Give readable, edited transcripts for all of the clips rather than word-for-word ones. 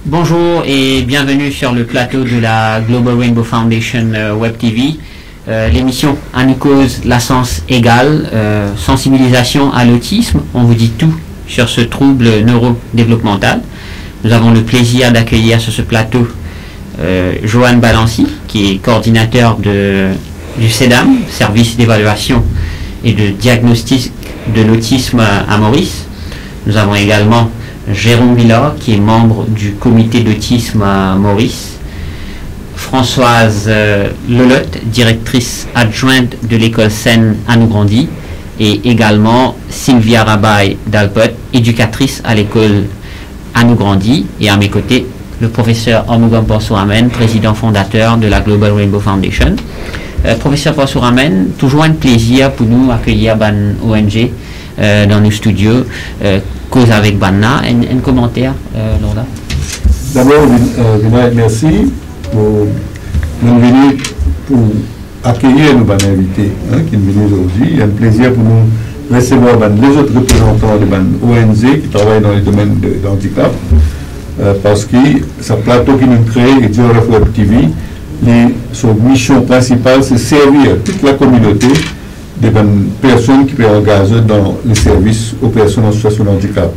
Bonjour et bienvenue sur le plateau de la Global Rainbow Foundation Web TV. L'émission Anicose, la science égale, sensibilisation à l'autisme. On vous dit tout sur ce trouble neurodéveloppemental. Nous avons le plaisir d'accueillir sur ce plateau Johan Balancy, qui est coordinateur du CEDAM, service d'évaluation et de diagnostic de l'autisme à Maurice. Nous avons également Jérôme Villard, qui est membre du comité d'autisme à Maurice. Françoise Lelotte, directrice adjointe de l'école Seine Anougrandy, et également Sylvia Rabaille d'Alpot, éducatrice à l'école Anougrandy, et à mes côtés, le professeur Omugam Porsouramen, président fondateur de la Global Rainbow Foundation. Professeur Porsouramen, toujours un plaisir pour nous accueillir une ONG dans nos studios, cause avec Banna. Un commentaire, Lorda? D'abord, Vinaï, merci pour nous venir pour accueillir nos invités qui sont venus aujourd'hui. Il y a un plaisir pour nous recevoir les autres représentants de l'ONG qui travaillent dans les domaines de handicap, parce que ce plateau qui nous crée, et Dioraf Web TV, son mission principale, c'est servir toute la communauté des personnes qui peuvent engager dans les services aux personnes en situation de handicap.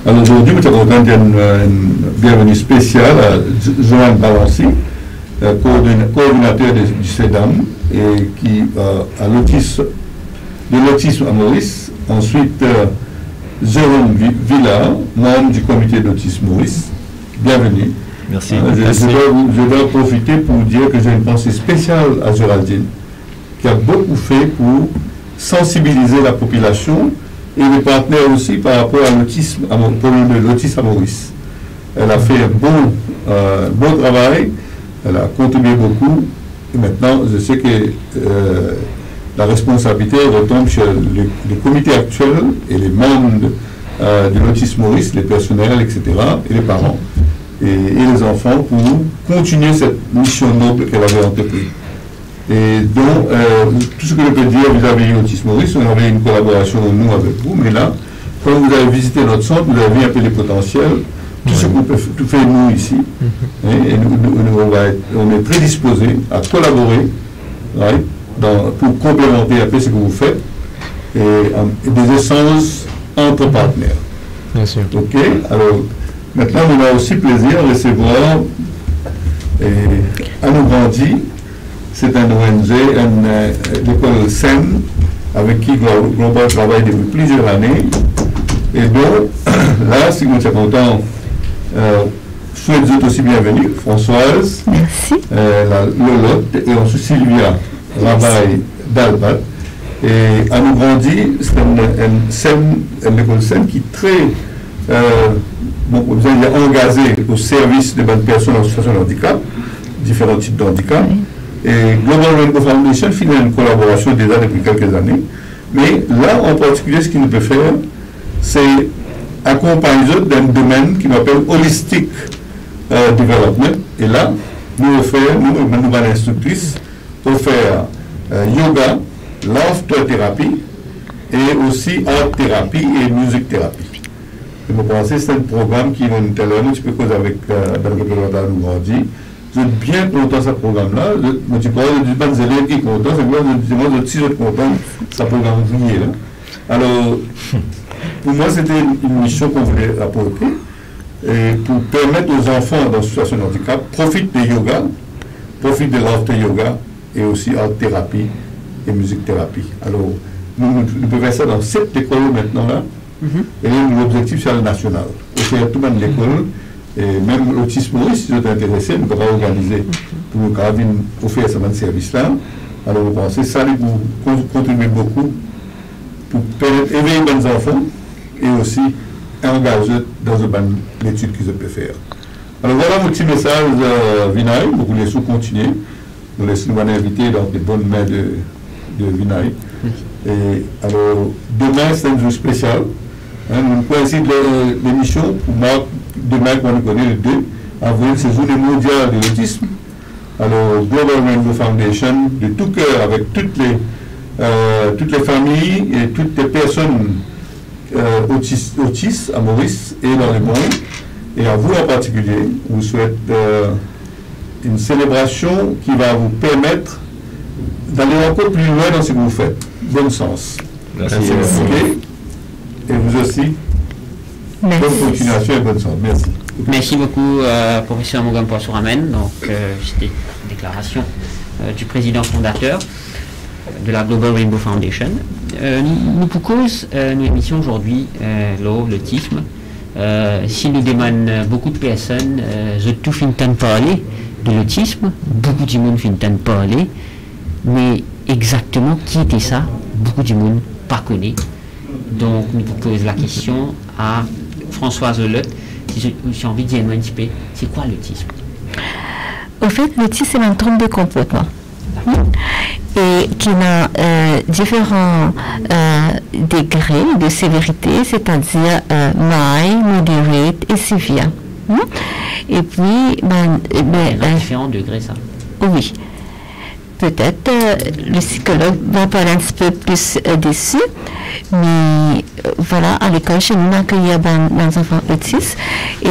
Alors aujourd'hui, nous avons une bienvenue spéciale à Johan Balancy, coordinateur du CEDAM, et qui a de l'autisme à Maurice. Ensuite, Jérôme Villard, membre du comité d'autisme Maurice. Bienvenue. Merci. Je dois profiter pour dire que j'ai une pensée spéciale à Géraldine, qui a beaucoup fait pour sensibiliser la population et les partenaires aussi par rapport à l'autisme, pour l'autisme à Maurice. Elle a fait un bon travail, elle a contribué beaucoup, et maintenant je sais que la responsabilité retombe sur le comité actuel et les membres de l'autisme Maurice, les personnels, etc., et les parents et les enfants pour continuer cette mission noble qu'elle avait entreprise. Et donc, tout ce que je peux dire vis-à-vis de l'autisme Maurice, on avait une collaboration, nous, avec vous, mais là, quand vous avez visité notre centre, vous avez vu un peu les potentiels, tout ce qu'on peut faire nous ici, et on est prédisposés à collaborer pour complémenter un peu ce que vous faites, et des échanges entre partenaires. Bien sûr. Ok, alors, maintenant, on a aussi plaisir de recevoir Anougrandy. C'est un ONG, l'école Seine, avec qui Global travaille depuis plusieurs années. Et donc, là, si vous êtes content, je souhaite aussi bienvenue, Françoise, merci. Lelotte, et ensuite Sylvia Rabaille d'Albat. Et Anougrandy, c'est une école Seine qui est très engagée au service des bonnes personnes en situation de handicap, différents types de handicap. Oui. Et Global Rainbow Foundation finit une collaboration déjà depuis quelques années. Mais là, en particulier, ce qu'il nous peut faire, c'est accompagner dans un domaine qui m'appelle Holistic Development. Et là, nous avons instructrice pour faire yoga, laughter thérapie, et aussi art thérapie et musique thérapie. Et vous pensez que c'est un programme qui va nous tellement un petit peu cause avec dans le représentant Anougrandy. Je suis bien content de ce programme-là. Je dis pas, je dis pas des élèves qui sont contents, c'est moi, je suis content de ce programme là. Alors, pour moi, c'était une mission qu'on voulait apporter et pour permettre aux enfants dans une situation de handicap, profitent de yoga, profitent de l'art yoga et aussi art thérapie et musique thérapie. Alors, nous pouvons faire ça dans 7 écoles maintenant là. Et l'objectif, c'est le national. Au faire tout le monde l'école. Et même l'autisme Maurice, si vous êtes intéressé, nous pouvons organiser pour faire ce service-là. Alors, vous pensez que ça va contribuer beaucoup pour éveiller les enfants et aussi engager dans l'étude qu'ils peuvent faire. Alors, voilà mon petit message, Vinaï. Vous voulez continuer. Nous laissons nous inviter dans les bonnes mains de Vinaï. Et alors, demain, c'est un jour spécial. Nous coïncidons l'émission pour demain, qu'on nous connaît le 2 avril, c'est journée mondiale de l'autisme. Alors, Global Rainbow Foundation, de tout cœur, avec toutes les familles et toutes les personnes autistes à Maurice et dans le monde, Et à vous en particulier, je vous souhaite une célébration qui va vous permettre d'aller encore plus loin dans ce que vous faites. Bon sens. Merci. Et vous aussi. Merci. Bonne continuation et bonne sens. Merci. Merci beaucoup, professeur Mugampa Souramen. Donc, c'était une déclaration du président fondateur de la Global Rainbow Foundation. Nous pour cause, nous émissions aujourd'hui l'autisme. Si nous demandons beaucoup de personnes, je tout fin de parler de l'autisme, beaucoup de monde fin de parler, mais exactement qui était ça, beaucoup de monde pas connaît. Donc, nous posons la question à Françoise Le. Si j'ai envie de dire un petit peu, c'est quoi l'autisme? Au fait, l'autisme, c'est un trouble de comportement. Et qui a différents degrés de sévérité, c'est-à-dire mild, moderate et sévère. Et puis, différents degrés, ça. Oui. Peut-être le psychologue va parler un petit peu plus dessus, mais voilà, à l'école, chez nous, on accueille des enfants autistes et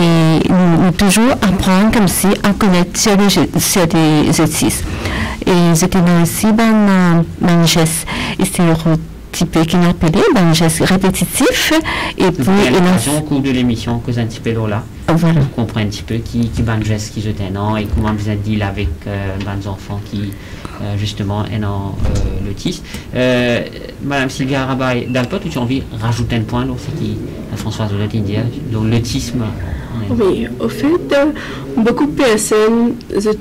nous toujours apprendre comme si à connaître sur des autistes. Et j'étais aussi dans un geste stéréotypé qui nous appelait, un geste répétitif. Et puis, au cours de l'émission, que un petit peu là. Voilà. On comprend un petit peu qui ban geste qui jetait un an et comment vous avez dit avec des enfants qui justement ont l'autisme. Madame Sylvia Rabaille, d'Alpot, tu as envie de rajouter un point, donc c'est qui Françoise Ouellette dit, donc l'autisme. Oui, au fait, beaucoup de personnes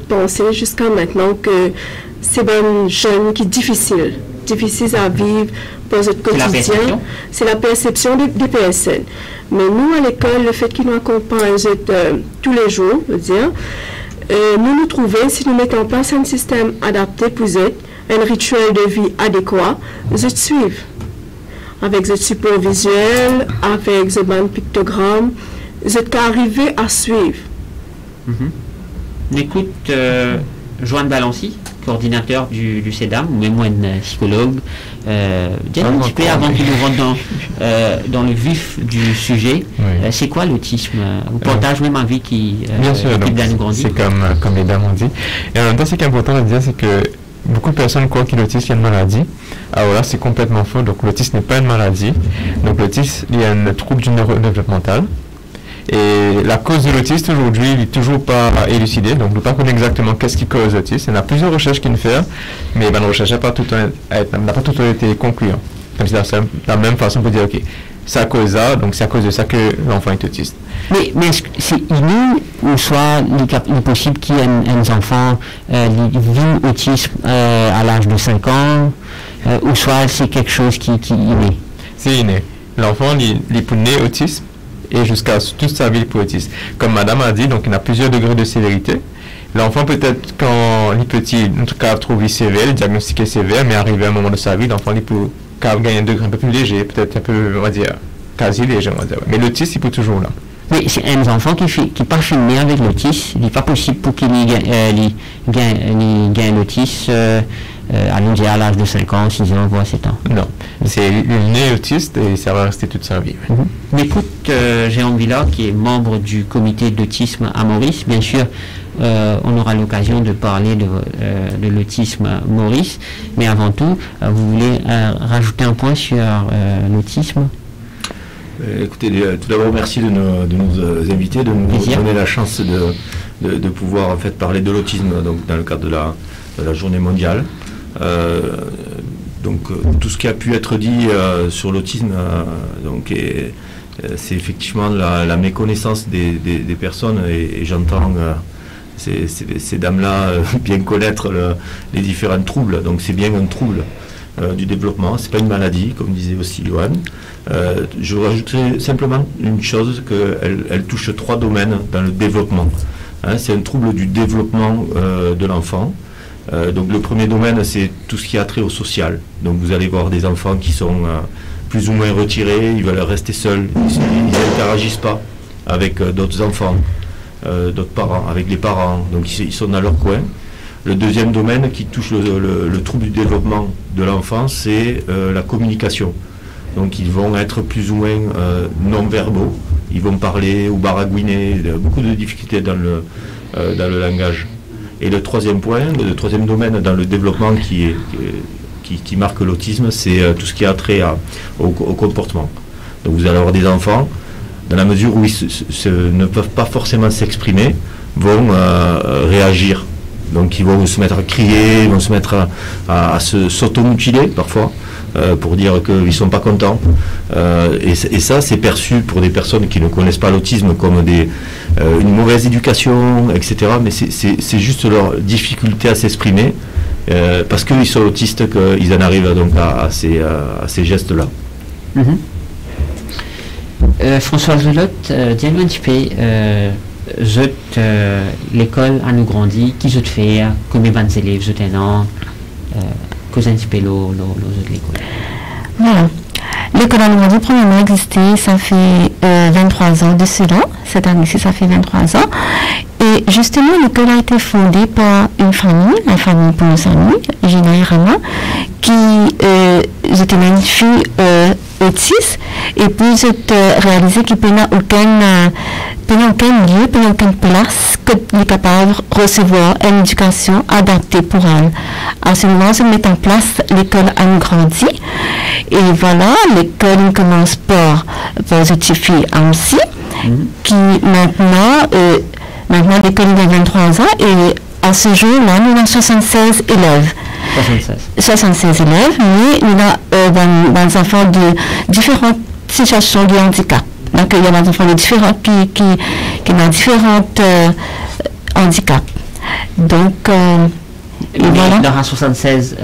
pensaient jusqu'à maintenant que c'est un jeune qui est difficile à vivre pour notre quotidien. C'est la perception des personnes. Mais nous, à l'école, le fait qu'ils nous accompagnent tous les jours, nous trouvons, si nous mettons en place un système adapté pour eux, un rituel de vie adéquat, nous suivons. Avec le support visuel, avec le pictogramme, nous arrivés à suivre. On écoute Joanne Balancy, coordinateur du CEDAM, ou même moi, un psychologue. Dites-nous un petit peu avant qu'il nous rentre dans le vif du sujet. Oui. C'est quoi l'autisme? Vous partagez même envie qui bien sûr, c'est comme les dames ont dit. Et en même temps, ce qui est important de dire, c'est que beaucoup de personnes croient que l'autisme est une maladie. Alors là, c'est complètement faux. Donc l'autisme n'est pas une maladie. Donc l'autisme, il y a un trouble du neurodéveloppemental. Et la cause de l'autisme aujourd'hui n'est toujours pas élucidée, donc nous ne connaissons pas exactement qu'est-ce qui cause l'autisme. Il y a plusieurs recherches qui nous font, mais la recherche n'a pas tout été concluante. Comme c'est la même façon pour dire, ok, ça cause ça, donc c'est à cause de ça que l'enfant est autiste. Mais est-ce que c'est inné ou soit il est possible qu'il y ait un enfant vit autisme à l'âge de 5 ans, ou soit c'est quelque chose qui est inné? C'est inné. L'enfant, il est né autisme. Et jusqu'à toute sa vie pour autiste. Comme madame a dit, donc il y a plusieurs degrés de sévérité. L'enfant peut-être quand il est petit, en tout cas trouvé sévère, diagnostiqué sévère, mais arrivé à un moment de sa vie, l'enfant il peut gagner un degré un peu plus léger, peut-être un peu, on va dire, quasi léger, on va dire. Mais l'autisme, il peut toujours là. Mais c'est un enfant qui n'est pas filmé avec l'autisme, il n'est pas possible pour qu'il gagne l'autisme à l'âge de 5 ans, 6 ans, voire 7 ans. Non, c'est né autiste et ça va rester toute sa vie. Mais écoute, Jérôme Villard, qui est membre du comité d'autisme à Maurice, bien sûr, on aura l'occasion de parler de l'autisme à Maurice, mais avant tout, vous voulez rajouter un point sur l'autisme? Écoutez, tout d'abord, merci de nous inviter, de nous donner la chance de pouvoir en fait parler de l'autisme donc dans le cadre de la journée mondiale. Tout ce qui a pu être dit sur l'autisme, c'est effectivement la méconnaissance des personnes et j'entends ces dames-là bien connaître les différents troubles. Donc c'est bien un trouble du développement, c'est pas une maladie, comme disait aussi Johan. Je rajouterai simplement une chose, qu'elle touche 3 domaines dans le développement. C'est un trouble du développement de l'enfant. Donc le premier domaine, c'est tout ce qui a trait au social. Donc vous allez voir des enfants qui sont plus ou moins retirés, ils veulent rester seuls, ils n'interagissent pas avec d'autres enfants, d'autres parents, avec les parents, donc ils sont dans leur coin. Le deuxième domaine qui touche le trouble du développement de l'enfant, c'est la communication. Donc ils vont être plus ou moins non-verbaux, Ils vont parler ou baragouiner, beaucoup de difficultés dans le langage. Et le troisième point, le troisième domaine dans le développement qui marque l'autisme, c'est tout ce qui a trait au comportement. Donc vous allez avoir des enfants, dans la mesure où ils ne peuvent pas forcément s'exprimer, vont réagir. Donc ils vont se mettre à crier, ils vont se mettre à s'automutiler parfois, pour dire qu'ils ne sont pas contents. Et ça, c'est perçu pour des personnes qui ne connaissent pas l'autisme comme une mauvaise éducation, etc. Mais c'est juste leur difficulté à s'exprimer, parce qu'ils sont autistes qu'ils en arrivent donc à ces gestes-là. François Zelotte, dis-nous un petit peu, l'école a nous grandi, qui je te fais, combien d'élèves je t'ai cause un petit peu l'école. Voilà. L'école a nous grandi, premièrement, existé, ça fait 23 ans de cela. Cette année-ci, ça fait 23 ans. Et justement, l'école a été fondée par une famille, la famille pour nos amis, Gina et Rama, qui était une fille autiste, et puis j'ai réalisé qu'il n'y a aucun lieu, pas aucune place que est capable de recevoir une éducation adaptée pour elle. À ce moment, je mets en place l'école a grandi, et voilà, l'école commence par cette fille ainsi, qui maintenant l'école a 23 ans, et à ce jour-là, nous avons 76 élèves. 76 élèves, mais il y a des enfants de différentes situations de handicap. Donc, il y a des enfants de différents qui ont différents handicaps. Donc, voilà. Dans les 76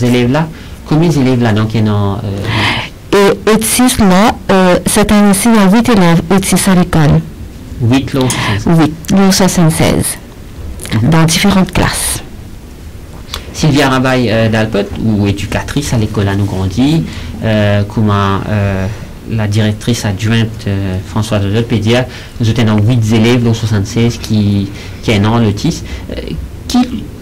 élèves-là, combien d'élèves là donc il y en a Et autistes là, cette année-ci, il y a 8 élèves autistes à l'école. 8 lots 76. 8 lots 76. Dans différentes classes. Sylvia Rabaille d'Alpot, ou éducatrice à l'école à nous grandi, comment la directrice adjointe Françoise de Pédia, nous avons 8 élèves, dont 76 qui ont l'autisme.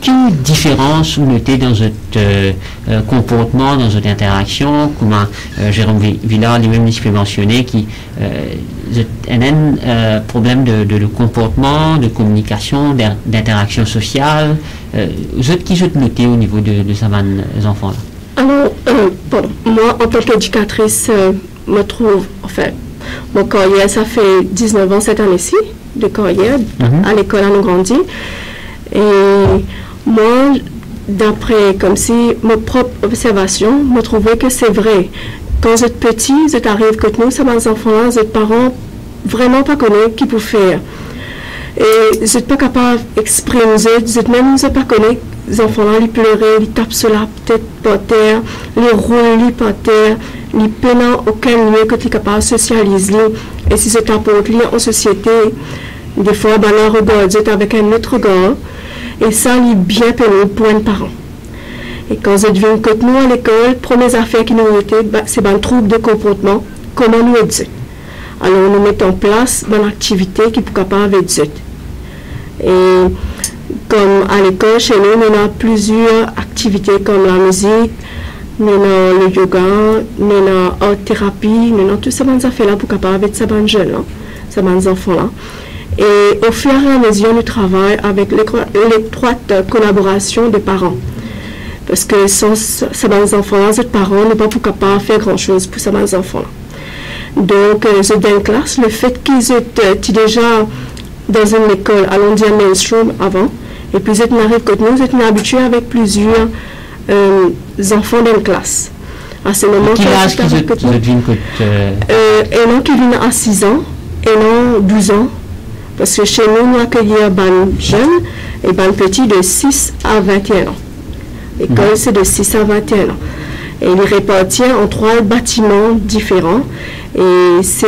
Quelle différence vous notez dans votre comportement, dans votre interaction, comment Jérôme Villard lui-même peut mentionner qui un problème de comportement, de communication, d'interaction sociale, qui je noté au niveau de ces enfants-là? Alors, moi, en tant qu'éducatrice, me trouve, mon carrière, ça fait 19 ans cette année-ci, de carrière, à l'école à nous grandi. Et moi, d'après, comme si, ma propre observation, me trouvais que c'est vrai. Quand vous êtes petit, vous êtes arrivé que nous, ça les enfants-là, vous êtes parents vraiment pas connus qui peuvent faire. Et vous n'êtes pas capable d'exprimer, vous n'êtes pas connus, les enfants-là, ils pleuraient, ils tapent sur la tête par terre, ils roulent par terre, ils peinent aucun lieu que tu es capable de socialiser. Et si c'est apporte en société, des fois, là, regarde avec un autre regard. Et ça, il est bien peiné pour un parent. Et quand vous êtes venus que nous à l'école, première affaire qui nous était, c'est un trouble de comportement, comment nous aider. Alors, nous mettons en place une activité qui est capable d'aider. Et comme à l'école, chez nous, on a plusieurs activités comme la musique, nous avons le yoga, nous avons art-thérapie, nous avons toutes ces affaires-là pour capable d'aider ces jeunes, ces enfants-là. Et au fur et à mesure, nous travaillons avec l'étroite collaboration des parents. Parce que sans ces enfants-là, les parents ne sont pas capables de faire grand-chose pour ces enfants-là. Donc, dans une classe, le fait qu'ils étaient déjà dans une école, allons dire mainstream avant, et puis ils arrivent que nous, ils étaient habitués avec plusieurs enfants dans une classe. À ce moment, quel âge qu'ils viennent et non, qui viennent à 6 ans, et non 12 ans. Parce que chez nous, nous accueillons des jeunes et des petits de 6 à 21 ans. L'école, c'est de 6 à 21 ans. Et il est réparti en 3 bâtiments différents. Et c'est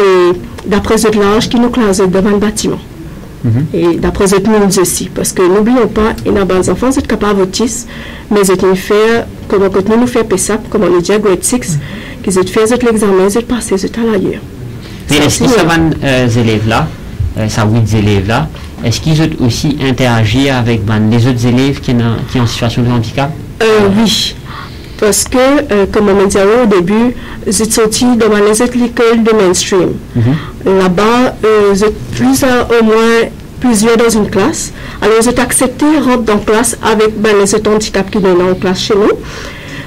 d'après l'âge qui nous classe devant le bâtiment. Et d'après nous aussi. Parce que n'oublions pas, il y a des enfants qui sont capables d'autisme, mais ils ont fait, comme nous faisons PESAP, comme on dit à grade 6, qu'ils ont fait l'examen, ils ont passé, ils sont à l'ailleurs. Mais est-ce que ces élèves-là, ces 8 élèves-là, est-ce qu'ils ont aussi interagi avec les autres élèves qui sont en situation de handicap? Oui. Parce que, comme on m'a dit au début, j'ai sorti dans les écoles de mainstream. Là-bas, j'ai au moins plusieurs dans une classe. Alors, j'ai accepté de rentrer dans la classe avec les handicaps qui sont dans la classe chez nous.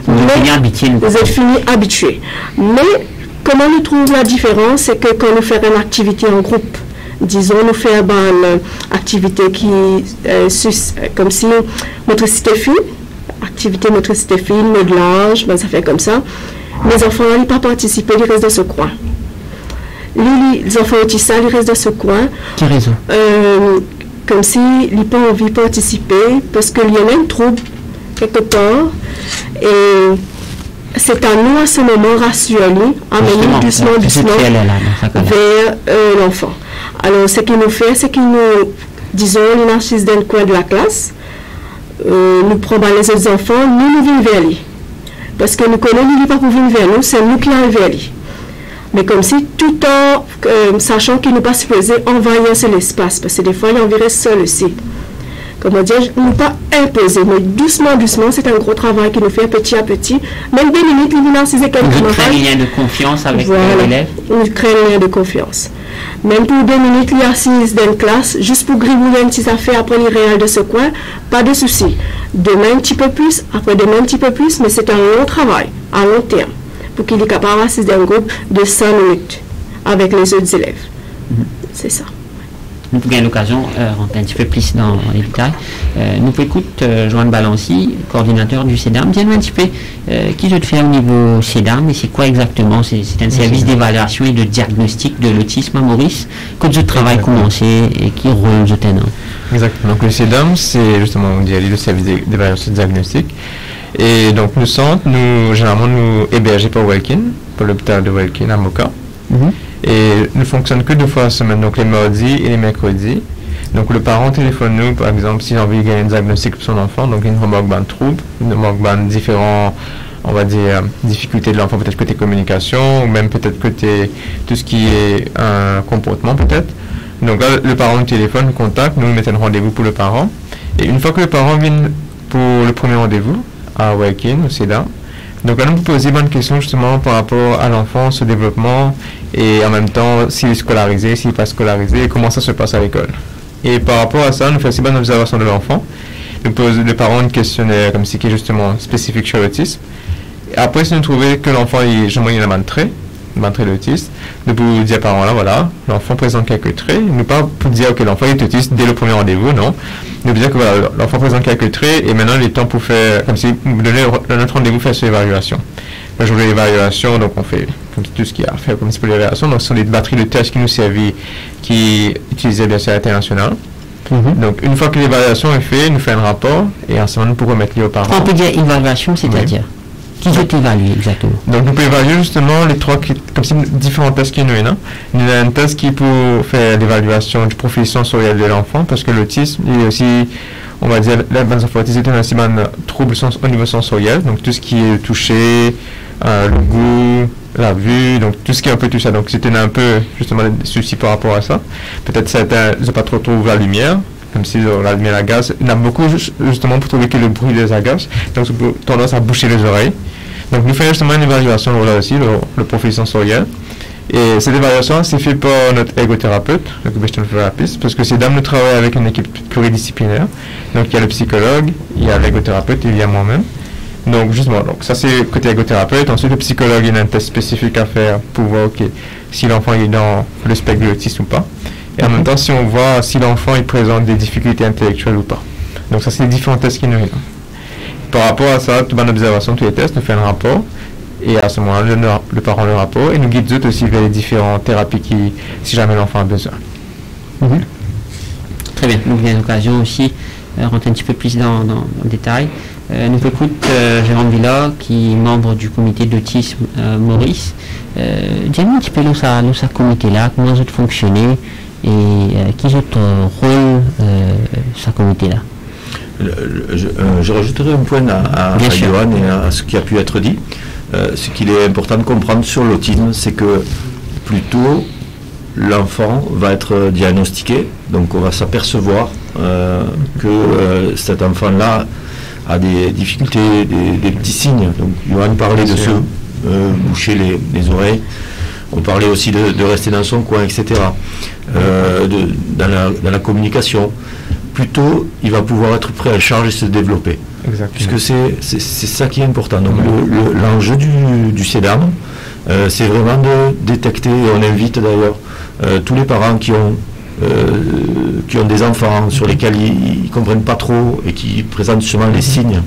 Vous êtes fini habitué. Mais, comment nous trouvons la différence, c'est que quand nous faisons une activité en groupe, disons, nous faisons une activité qui, comme si motricité fine, activité motricité fine, modelage, ça fait comme ça. Les enfants n'ont pas participé, ils restent dans ce coin. Les enfants autistes, ils restent dans ce coin. Quelle raison? Comme si ils n'ont pas envie de participer parce qu'il y a un trouble quelque part. Et c'est à nous, à ce moment, rassurer, amener doucement vers l'enfant. Alors, ce qu'il nous fait, c'est qu'il nous, disons, les narcisses dans le coin de la classe, nous prenons les autres enfants, nous venons vers lui. Parce que nous connaissons, il n'est pas pour venir vers nous, c'est nous qui allons vers lui. Mais comme si, tout en sachant qu'il n'est pas supposé envahir l'espace, parce que des fois, il en virait seul aussi. Comment dire, nous pas imposer, mais doucement, doucement, c'est un gros travail qui nous fait petit à petit. Même 2 minutes, les narcisses et quelques Vous créez un lien de confiance avec l'élève? Nous créons un lien de confiance. Même pour 2 minutes, il est assis dans une classe, juste pour gribouiller une petite affaire après les réels de ce coin, pas de souci. Demain un petit peu plus, après demain un petit peu plus, mais c'est un long travail, à long terme, pour qu'il est capable d'assister dans un groupe de 5 minutes avec les autres élèves. C'est ça. Nous pouvons l'occasion de rentrer un petit peu plus dans les détails. Nous pouvons écouter Joanne Balancy, coordinateur du CEDAM. Dis-nous un petit peu qui je te fais au niveau CEDAM et c'est quoi exactement? C'est un service d'évaluation et de diagnostic de l'autisme à Maurice. Que je travaille commencé et qui rôle je tenant? Exactement. Donc le CEDAM, c'est justement le service d'évaluation et de diagnostic. Et donc nous sommes, généralement, nous hébergés par Welkin, par l'hôpital de Welkin à Moka. Et nous fonctionnons que 2 fois par semaine, donc les mardis et les mercredis. Donc le parent téléphone nous, par exemple, s'il a envie de gagner un diagnostic pour son enfant, donc il nous remarque de troubles, il nous remarque différents, on va dire, difficultés de l'enfant, peut-être côté communication, ou même peut-être côté tout ce qui est un comportement peut-être. Donc là, le parent nous téléphone, nous contacte, nous mettons un rendez-vous pour le parent. Et une fois que le parent vient pour le premier rendez-vous à Welkin, au CEDAM, donc là, nous pouvons poser bonnes questions justement par rapport à l'enfant, son développement et en même temps s'il est scolarisé, s'il n'est pas scolarisé et comment ça se passe à l'école. Et par rapport à ça, nous faisons aussi bonne observation de l'enfant. Nous posons le parent un questionnaire comme si qui est justement spécifique sur l'autisme. Après, si nous trouvons que l'enfant il a un trait de l'autisme, nous pouvons dire aux parents là, voilà, l'enfant présente quelques traits. Nous pas pour dire que l'enfant est autiste dès le premier rendez-vous, non. Nous dire que voilà, l'enfant présente quelques traits et maintenant il est temps pour faire, comme si vous donnez notre rendez-vous faire son évaluation. Le jour de l'évaluation, donc on fait tout ce qu'il y a à faire comme si pour l'évaluation. Donc ce sont des batteries de tests qui nous servent, qui utilisaient bien sûr international. Donc une fois que l'évaluation est faite, nous faisons un rapport et ensuite nous pouvons remettre aux parents. On peut dire évaluation, c'est-à-dire qui je t'évalue exactement? Donc nous pouvons évaluer justement les 3, comme si différents tests qui nous ont. Il y a un test qui est pour faire l'évaluation du profil sensoriel de l'enfant, parce que l'autisme, il est aussi, on va dire, les enfants autistes ont aussi un trouble au niveau sensoriel, donc tout ce qui est touché, le goût, la vue, donc tout ce qui est un peu tout ça. Donc c'était un peu justement des soucis par rapport à ça. Peut-être certains n'ont pas trop trouvé la lumière, comme si la lumière agace. Il y en a beaucoup justement pour trouver que le bruit les agace, donc c'est tendance à boucher les oreilles. Donc nous faisons justement une évaluation là aussi, le profil sensoriel. Et cette évaluation, c'est fait par notre ergothérapeute, le thérapeute, parce que ces dames nous travaillent avec une équipe pluridisciplinaire. Donc il y a le psychologue, il y a l'ergothérapeute et il y a moi-même. Donc justement, donc ça c'est côté ergothérapeute. Ensuite le psychologue, il y a un test spécifique à faire pour voir si l'enfant est dans le spectre de l'autisme ou pas. Et en même temps, si on voit si l'enfant il présente des difficultés intellectuelles ou pas. Donc ça c'est les différents tests qui nous viennent. Par rapport à ça, toute bonne observation, tous les tests, nous fait un rapport. Et à ce moment-là, le parent le rapport et nous guide aussi vers les différentes thérapies si jamais l'enfant a besoin. Très bien. Nous avons l'occasion aussi de rentrer un petit peu plus dans le détail. Nous écoute Jérôme Villa, qui est membre du comité d'autisme Maurice. Dis-nous un petit peu dans ce comité-là, comment vous fonctionnez et quel est votre rôle ce comité-là? Je rajouterai un point à Johan et à ce qui a pu être dit. Ce qu'il est important de comprendre sur l'autisme, c'est que plus tôt, l'enfant va être diagnostiqué, donc on va s'apercevoir que cet enfant-là a des difficultés, des petits signes. Donc, Johan parlait de se boucher les oreilles. On parlait aussi de rester dans son coin, etc. Dans la communication. Plutôt, il va pouvoir être pris en charge et se développer. Exactement. Puisque c'est ça qui est important. Donc, l'enjeu du CEDAM, c'est vraiment de détecter, et on invite d'ailleurs tous les parents qui ont des enfants sur lesquels ils ne comprennent pas trop et qui présentent justement les signes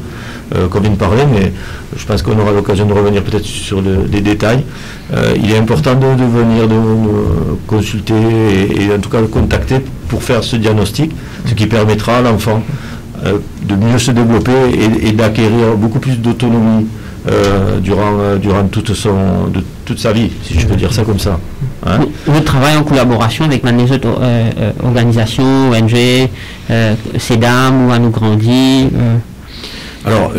qu'on vient de parler, mais je pense qu'on aura l'occasion de revenir peut-être sur des détails. Il est important de venir de consulter et en tout cas de contacter pour faire ce diagnostic, ce qui permettra à l'enfant de mieux se développer et d'acquérir beaucoup plus d'autonomie durant toute sa vie, si je peux dire ça comme ça. Hein? Vous travaillez en collaboration avec les autres organisations, ONG, CEDAM ou À nous grandir Alors,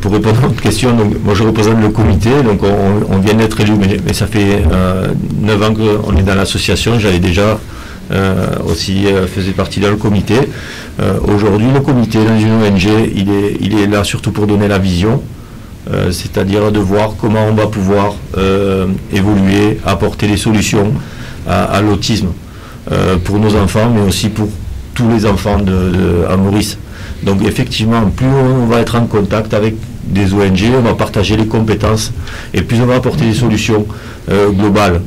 pour répondre à votre question, donc, moi je représente le comité, donc on vient d'être élu, mais ça fait 9 ans qu'on est dans l'association, j'avais déjà aussi faisais partie dans le comité. Aujourd'hui, le comité dans une ONG, il est là surtout pour donner la vision, c'est-à-dire de voir comment on va pouvoir évoluer, apporter des solutions à l'autisme pour nos enfants, mais aussi pour tous les enfants à Maurice. Donc effectivement, plus on va être en contact avec des ONG, on va partager les compétences et plus on va apporter des solutions globales.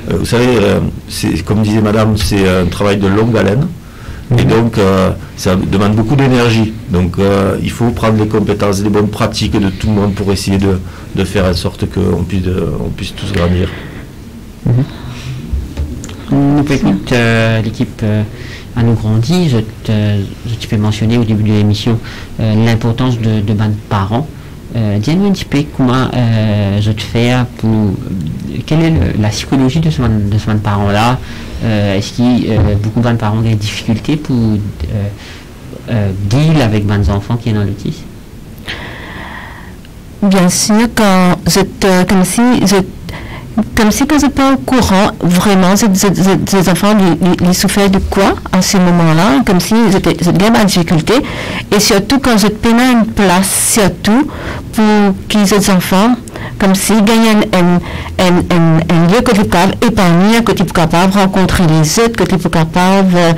Vous savez, comme disait madame, c'est un travail de longue haleine et donc ça demande beaucoup d'énergie. Donc il faut prendre les compétences, les bonnes pratiques de tout le monde pour essayer de faire en sorte qu'on puisse tous grandir. Nous peut-être l'équipe À nous grandir, je peux mentionner au début de l'émission l'importance de ban parents. Dis-nous un petit peu comment je te fais pour quelle est la psychologie de ce ban parent-là. Est-ce qu'il y a beaucoup de parents qui ont des difficultés pour deal avec des enfants qui sont dans l'autisme? Bien sûr, comme si quand je n'étais pas au courant, vraiment, ces enfants, ils souffraient de quoi à ce moment-là, comme si j'étais bien en difficulté, et surtout quand je peinais une place, surtout pour qu'ils ces enfants, comme s'ils gagnaient un lieu que tu es capable d'épanouir, que tu es capable de rencontrer les autres, que tu es capable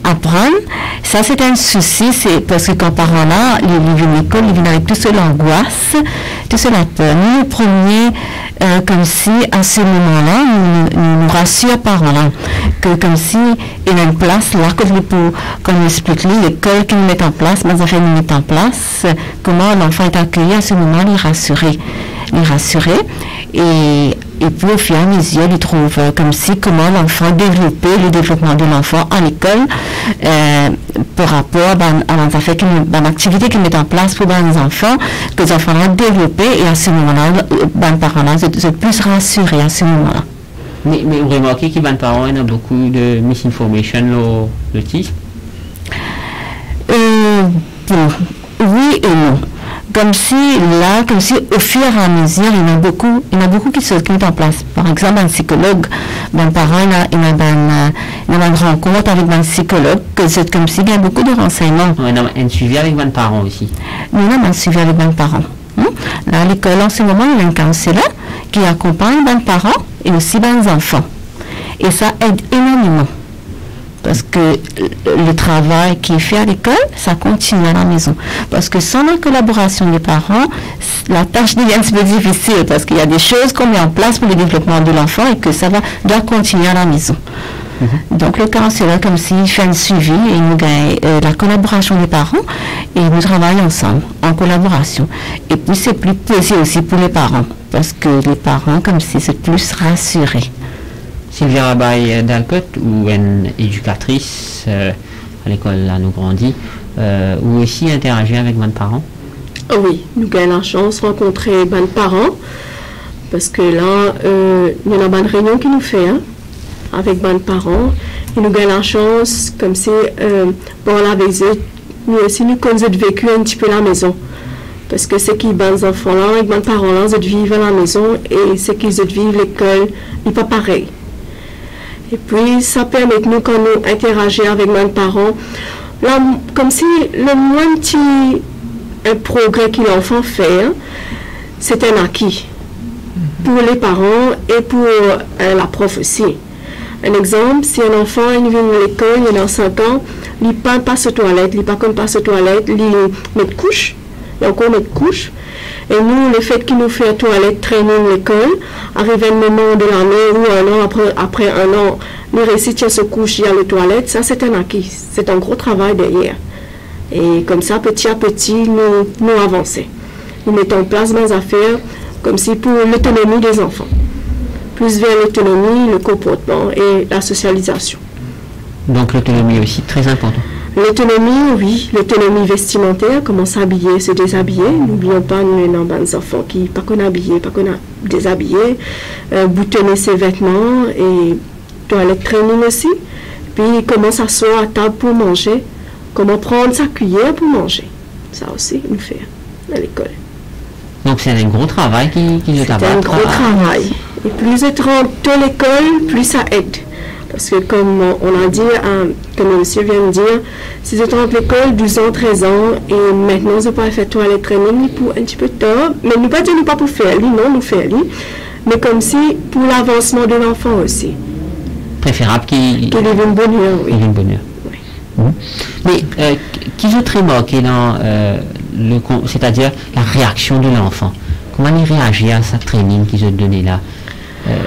d'apprendre. Ça, c'est un souci, c'est parce que quand parents-là, ils viennent à l'école, ils viennent avec toute cette angoisse, toute cette peur. Nous, premier, comme si à ce moment-là, nous rassurons parents-là, que comme si il y a une place là, qu'on explique l'école qu'ils mettent en place, mais afin de mettre en place, comment l'enfant est accueilli à ce moment, les rassurer. Et puis au fur et à mesure, ils trouvent comme si comment l'enfant développait le développement de l'enfant à l'école par rapport à l'activité qu'ils mettent en place pour les enfants, que les enfants ont développé et à ce moment-là, les parents sont plus rassurés à ce moment-là. Mais vous remarquez que les parents ont beaucoup de misinformation sur l'autisme? Oui et non. Comme si au fur et à mesure, il y en a beaucoup qui se mettent en place. Par exemple, un psychologue, un parent, il a une rencontre avec un psychologue, que c'est comme s'il y a beaucoup de renseignements. On a un suivi avec un parent aussi. Nous avons un suivi avec un parent. Là, à l'école, en ce moment, il y a un counselor qui accompagne un parent et aussi les enfants. Et ça aide énormément. Parce que le travail qui est fait à l'école, ça continue à la maison. Parce que sans la collaboration des parents, la tâche devient un petit peu difficile parce qu'il y a des choses qu'on met en place pour le développement de l'enfant et que ça doit continuer à la maison. Donc le counselor, comme s'il fait un suivi et nous gagne la collaboration des parents et nous travaillons ensemble en collaboration. Et puis c'est plus possible aussi pour les parents parce que les parents, comme si c'est plus rassurés. Sylvia Rabaille d'Alpet, ou une éducatrice à l'école À nous grandir, ou aussi interagir avec les parents? Oui, nous avons la chance de rencontrer les parents parce que là, il y a une réunion qui nous fait avec les parents et nous avons la chance, comme si, pour avec eux, nous aussi, nous avons vécu un petit peu la maison. Parce que ce qui les enfants-là, avec les parents-là, ils vivent à la maison et ce qu'ils vivent à l'école n'est pas pareil. Et puis, ça permet nous, quand nous interagissons avec mes parents, là, comme si le moins petit un progrès que l'enfant fait, c'est un acquis pour les parents et pour la prof aussi. Un exemple, si un enfant il vient à l'école, il a 5 ans, il passe aux toilettes, il pas comme passe aux toilettes, il met de couche, il encore met de couche. Et nous, le fait qu'il nous fait une toilette training à l'école, arrive un moment de l'année ou un an, après un an, il réussit à se coucher à la toilette, ça c'est un acquis, c'est un gros travail derrière. Et comme ça, petit à petit, nous avançons. Nous mettons en place des affaires comme si pour l'autonomie des enfants. Plus vers l'autonomie, le comportement et la socialisation. Donc l'autonomie aussi très importante. L'autonomie, oui, l'autonomie vestimentaire, comment s'habiller, se déshabiller. N'oublions pas, nous avons des enfants qui pas qu'on habiller, pas qu'on déshabiller, boutonner ses vêtements et toilette training aussi. Puis comment s'asseoir à table pour manger, comment prendre sa cuillère pour manger. Ça aussi, nous fait à l'école. Donc c'est un gros travail qui c'est un gros travail. Et plus être tôt à l'école, plus ça aide. Parce que comme on a dit, comme le monsieur vient de dire, si je rentre à l'école, 12 ans, 13 ans, et maintenant je peux faire toilette training pour un petit peu de temps, mais nous pas dire nous pas pour faire lui, non, nous faire lui, mais comme si pour l'avancement de l'enfant aussi. Préférable qu'il ait une bonne heure, oui. Une bonne heure. Oui. Mais qui je très marqué dans c'est-à-dire la réaction de l'enfant. Comment il réagit à sa training qu'ils ont donné là?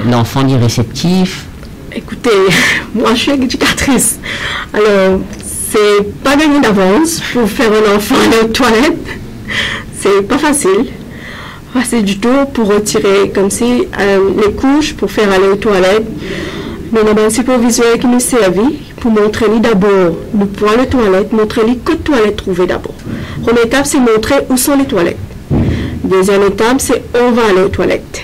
L'enfant est réceptif? Écoutez, moi je suis éducatrice. Alors, c'est pas gagné d'avance pour faire un enfant aller aux toilettes. C'est pas facile. Facile du tout pour retirer comme si les couches pour faire aller aux toilettes. Nous avons un superviseur qui nous servit pour montrer lui d'abord le poil de toilette, montrer lui que de toilettes trouver d'abord. Première étape, c'est montrer où sont les toilettes. Deuxième étape, c'est on va aller aux toilettes.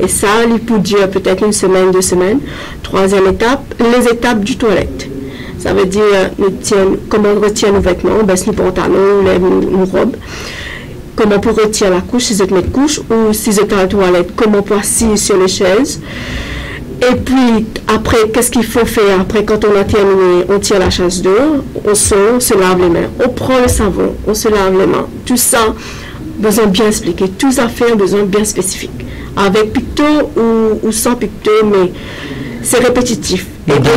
Et ça, il peut durer peut-être 1 semaine, 2 semaines. Troisième étape, les étapes du toilette. Ça veut dire comment on retient nos vêtements, on baisse nos pantalons, nos robes. Comment on peut retirer la couche si je mets de couche ou si je suis à la toilette, comment on peut assis sur les chaises. Et puis, après, qu'est-ce qu'il faut faire? Après, quand on a terminé, on tire la chasse d'eau, on sort, on se lave les mains, on prend le savon, on se lave les mains. Tout ça, besoin bien expliqué. Tous affaires, besoin bien spécifique. Avec picto ou sans picto, mais c'est répétitif. Et dans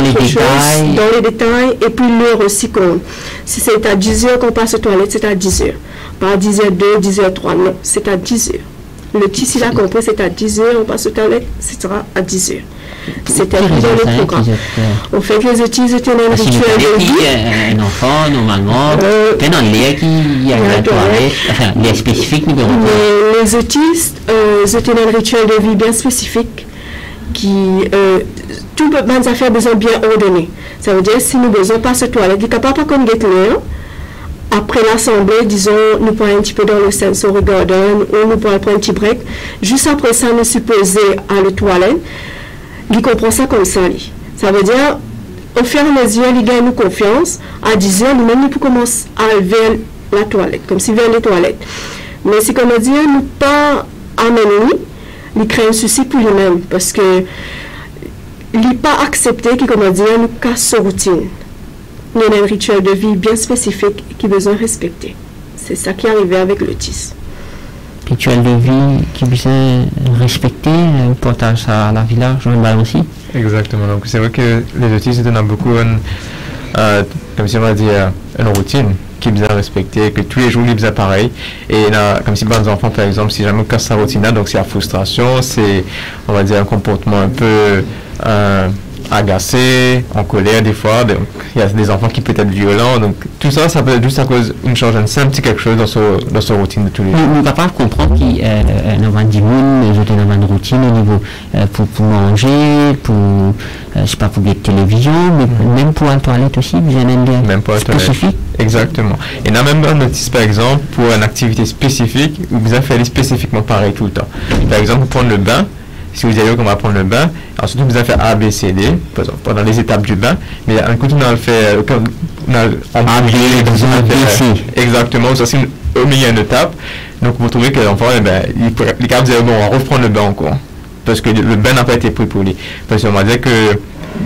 les détails, et puis l'heure aussi compte. Si c'est à 10 heures qu'on passe aux toilettes, c'est à 10 heures. Pas à 10h02, 10h03, non, c'est à 10 heures. Le petit, s'il a compris, c'est à 10 heures, on passe aux toilettes, ce sera à 10 heures. C'est un dans le programme. On fait que les outils étaient dans le rituel de vie. Un enfant, normalement, dans l'air qui y a la toilette, enfin, l'air spécifique, nous verrons. Mais les outils étaient dans le rituel de vie bien spécifique, qui, tout le monde a fait besoin bien ordonné. Ça veut dire, si nous besoin pas se toilette, il est capable pas comme get l'air. Après l'assemblée, disons, nous prenons un petit peu dans le sensory garden, ou nous prenons un petit break. Juste après ça, nous supposons à la toilette. Il comprend ça comme ça. Ça veut dire, au fur et à mesure, il gagne nous confiance. À 10 heures, nous-mêmes, nous pouvons commencer à vers la toilette, comme si vers les toilettes. Mais c'est comme dire, nous pas amener, il crée un souci pour lui-même, parce que il n'est pas accepté qu'il, comment dire, nous casse sa routine. Il y a un rituel de vie bien spécifique qui besoin respecter. C'est ça qui est arrivé avec l'autisme. Rituel de vie qui besoin respecter, on partage ça à la village, Jean aussi. Exactement. Donc c'est vrai que les autistes donnent beaucoup comme si on va dire une routine qui besoin respecter, que tous les jours ils besoin pareil. Et là, comme si les enfants par exemple, si jamais on casse sa routine là, donc c'est la frustration, c'est on va dire un comportement un peu agacé, en colère des fois, donc il y a des enfants qui peuvent être violents, donc tout ça, ça peut être juste à cause d'une chose, un petit quelque chose dans sa routine de tous les jours. Nous sommes capables de comprendre qu'il y a une routine au niveau pour manger, pour, je sais pas, pour les télévisions, mais même pour la toilette aussi, vous avez même pour la spécifique. Exactement. Et là même un notice par exemple, pour une activité spécifique, vous allez faire spécifiquement pareil tout le temps. Par exemple, pour prendre le bain, si vous allez comment prendre le bain, ensuite vous allez faire A, B, C, D, pendant les étapes du bain, mais un coup on a fait exactement, ça c'est au milieu d'une étape, donc vous trouvez que l'enfant, les cas vous allez bon, on va reprendre le bain encore, parce que le bain n'a pas été pris pour lui, parce qu'on va dire que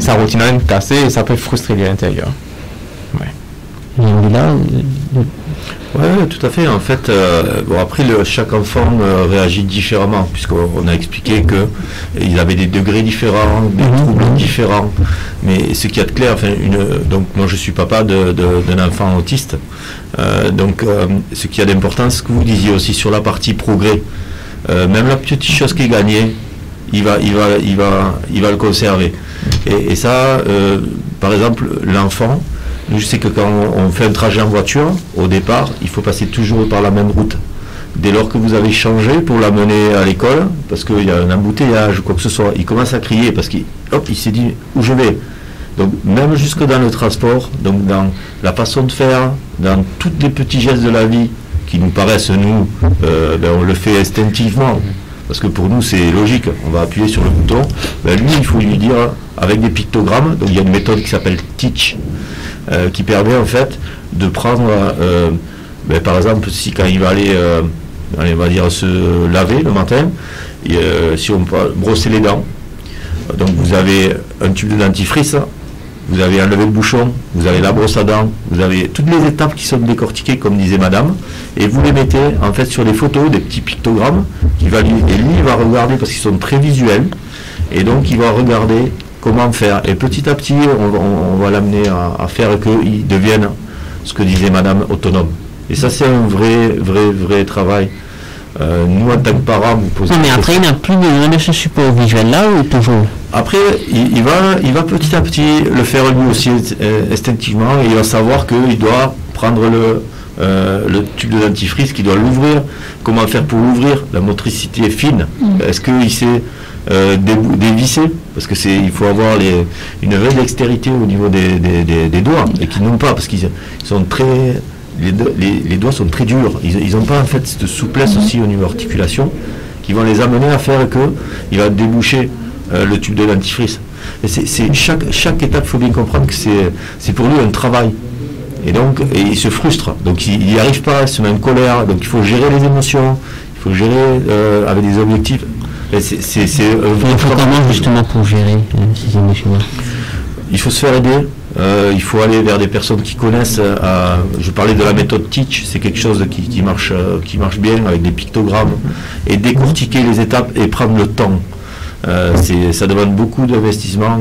sa routine est cassée et ça peut frustrer l'intérieur. Ouais. Oui, tout à fait. En fait, bon, après, chaque enfant réagit différemment, puisqu'on a expliqué qu'ils avaient des degrés différents, des troubles différents. Mais ce qu'il y a de clair, enfin, donc moi je suis papa d'un enfant autiste. Donc ce qu'il y a d'important, ce que vous disiez aussi sur la partie progrès, même la petite chose qui est gagnée, il va le conserver. Et ça, par exemple, l'enfant, je sais que quand on fait un trajet en voiture, au départ, il faut passer toujours par la même route. Dès lors que vous avez changé pour l'amener à l'école, parce qu'il y a un embouteillage ou quoi que ce soit, il commence à crier parce qu'il s'est dit où je vais. Donc même jusque dans le transport, donc dans la façon de faire, dans tous les petits gestes de la vie qui nous paraissent, nous, on le fait instinctivement. Parce que pour nous c'est logique, on va appuyer sur le bouton. Lui, il faut lui dire avec des pictogrammes. Donc il y a une méthode qui s'appelle Teach, qui permet en fait de prendre, par exemple, si quand il va aller, on va dire se laver le matin, si on peut brosser les dents, donc vous avez un tube de dentifrice, vous avez enlevé le bouchon, vous avez la brosse à dents, vous avez toutes les étapes qui sont décortiquées comme disait madame, et vous les mettez en fait sur des photos, des petits pictogrammes, et lui il va regarder parce qu'ils sont très visuels, et donc il va regarder comment faire, et petit à petit on va l'amener à faire qu'il devienne, ce que disait madame, autonome. Et ça c'est un vrai travail. Nous en tant que parents, vous posez. Non, mais après il n'a plus besoin de ce support visuel là ou toujours? Après il va petit à petit le faire lui aussi instinctivement, et il va savoir qu'il doit prendre le tube de dentifrice, qu'il doit l'ouvrir, comment faire pour l'ouvrir, la motricité est fine, est-ce qu'il sait dévisser, parce que il faut avoir une vraie dextérité au niveau des doigts, et qu'ils n'ont pas, parce qu'ils sont très... Les doigts sont très durs, ils n'ont pas en fait cette souplesse aussi au niveau articulation qui vont les amener à faire il va déboucher le tube de dentifrice. Et chaque étape, il faut bien comprendre que c'est pour lui un travail. Et donc il se frustre, donc il n'y arrive pas, il se met en colère, donc il faut gérer les émotions, il faut gérer avec des objectifs. Il faut comment justement pour gérer ces émotions? Il faut se faire aider. Il faut aller vers des personnes qui connaissent. Je parlais de la méthode Teach, c'est quelque chose qui marche bien avec des pictogrammes, et décortiquer les étapes et prendre le temps. Ça demande beaucoup d'investissement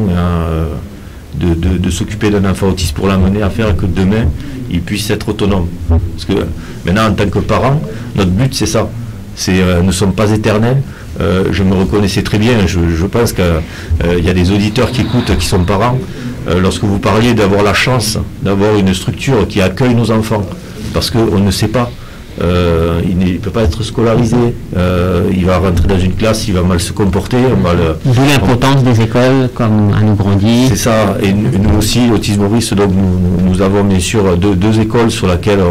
de s'occuper d'un enfant autiste pour l'amener à faire que demain il puisse être autonome. Parce que maintenant en tant que parent, notre but c'est ça. Nous ne sommes pas éternels. Je me reconnaissais très bien. Je pense qu'il y a des auditeurs qui écoutent, qui sont parents. Lorsque vous parliez d'avoir la chance d'avoir une structure qui accueille nos enfants, parce qu'on ne sait pas, il ne peut pas être scolarisé, il va rentrer dans une classe, il va mal se comporter. D'où l'importance des écoles comme à nous grandir. C'est ça, et nous aussi, Autisme Maurice, donc nous avons bien sûr deux écoles sur lesquelles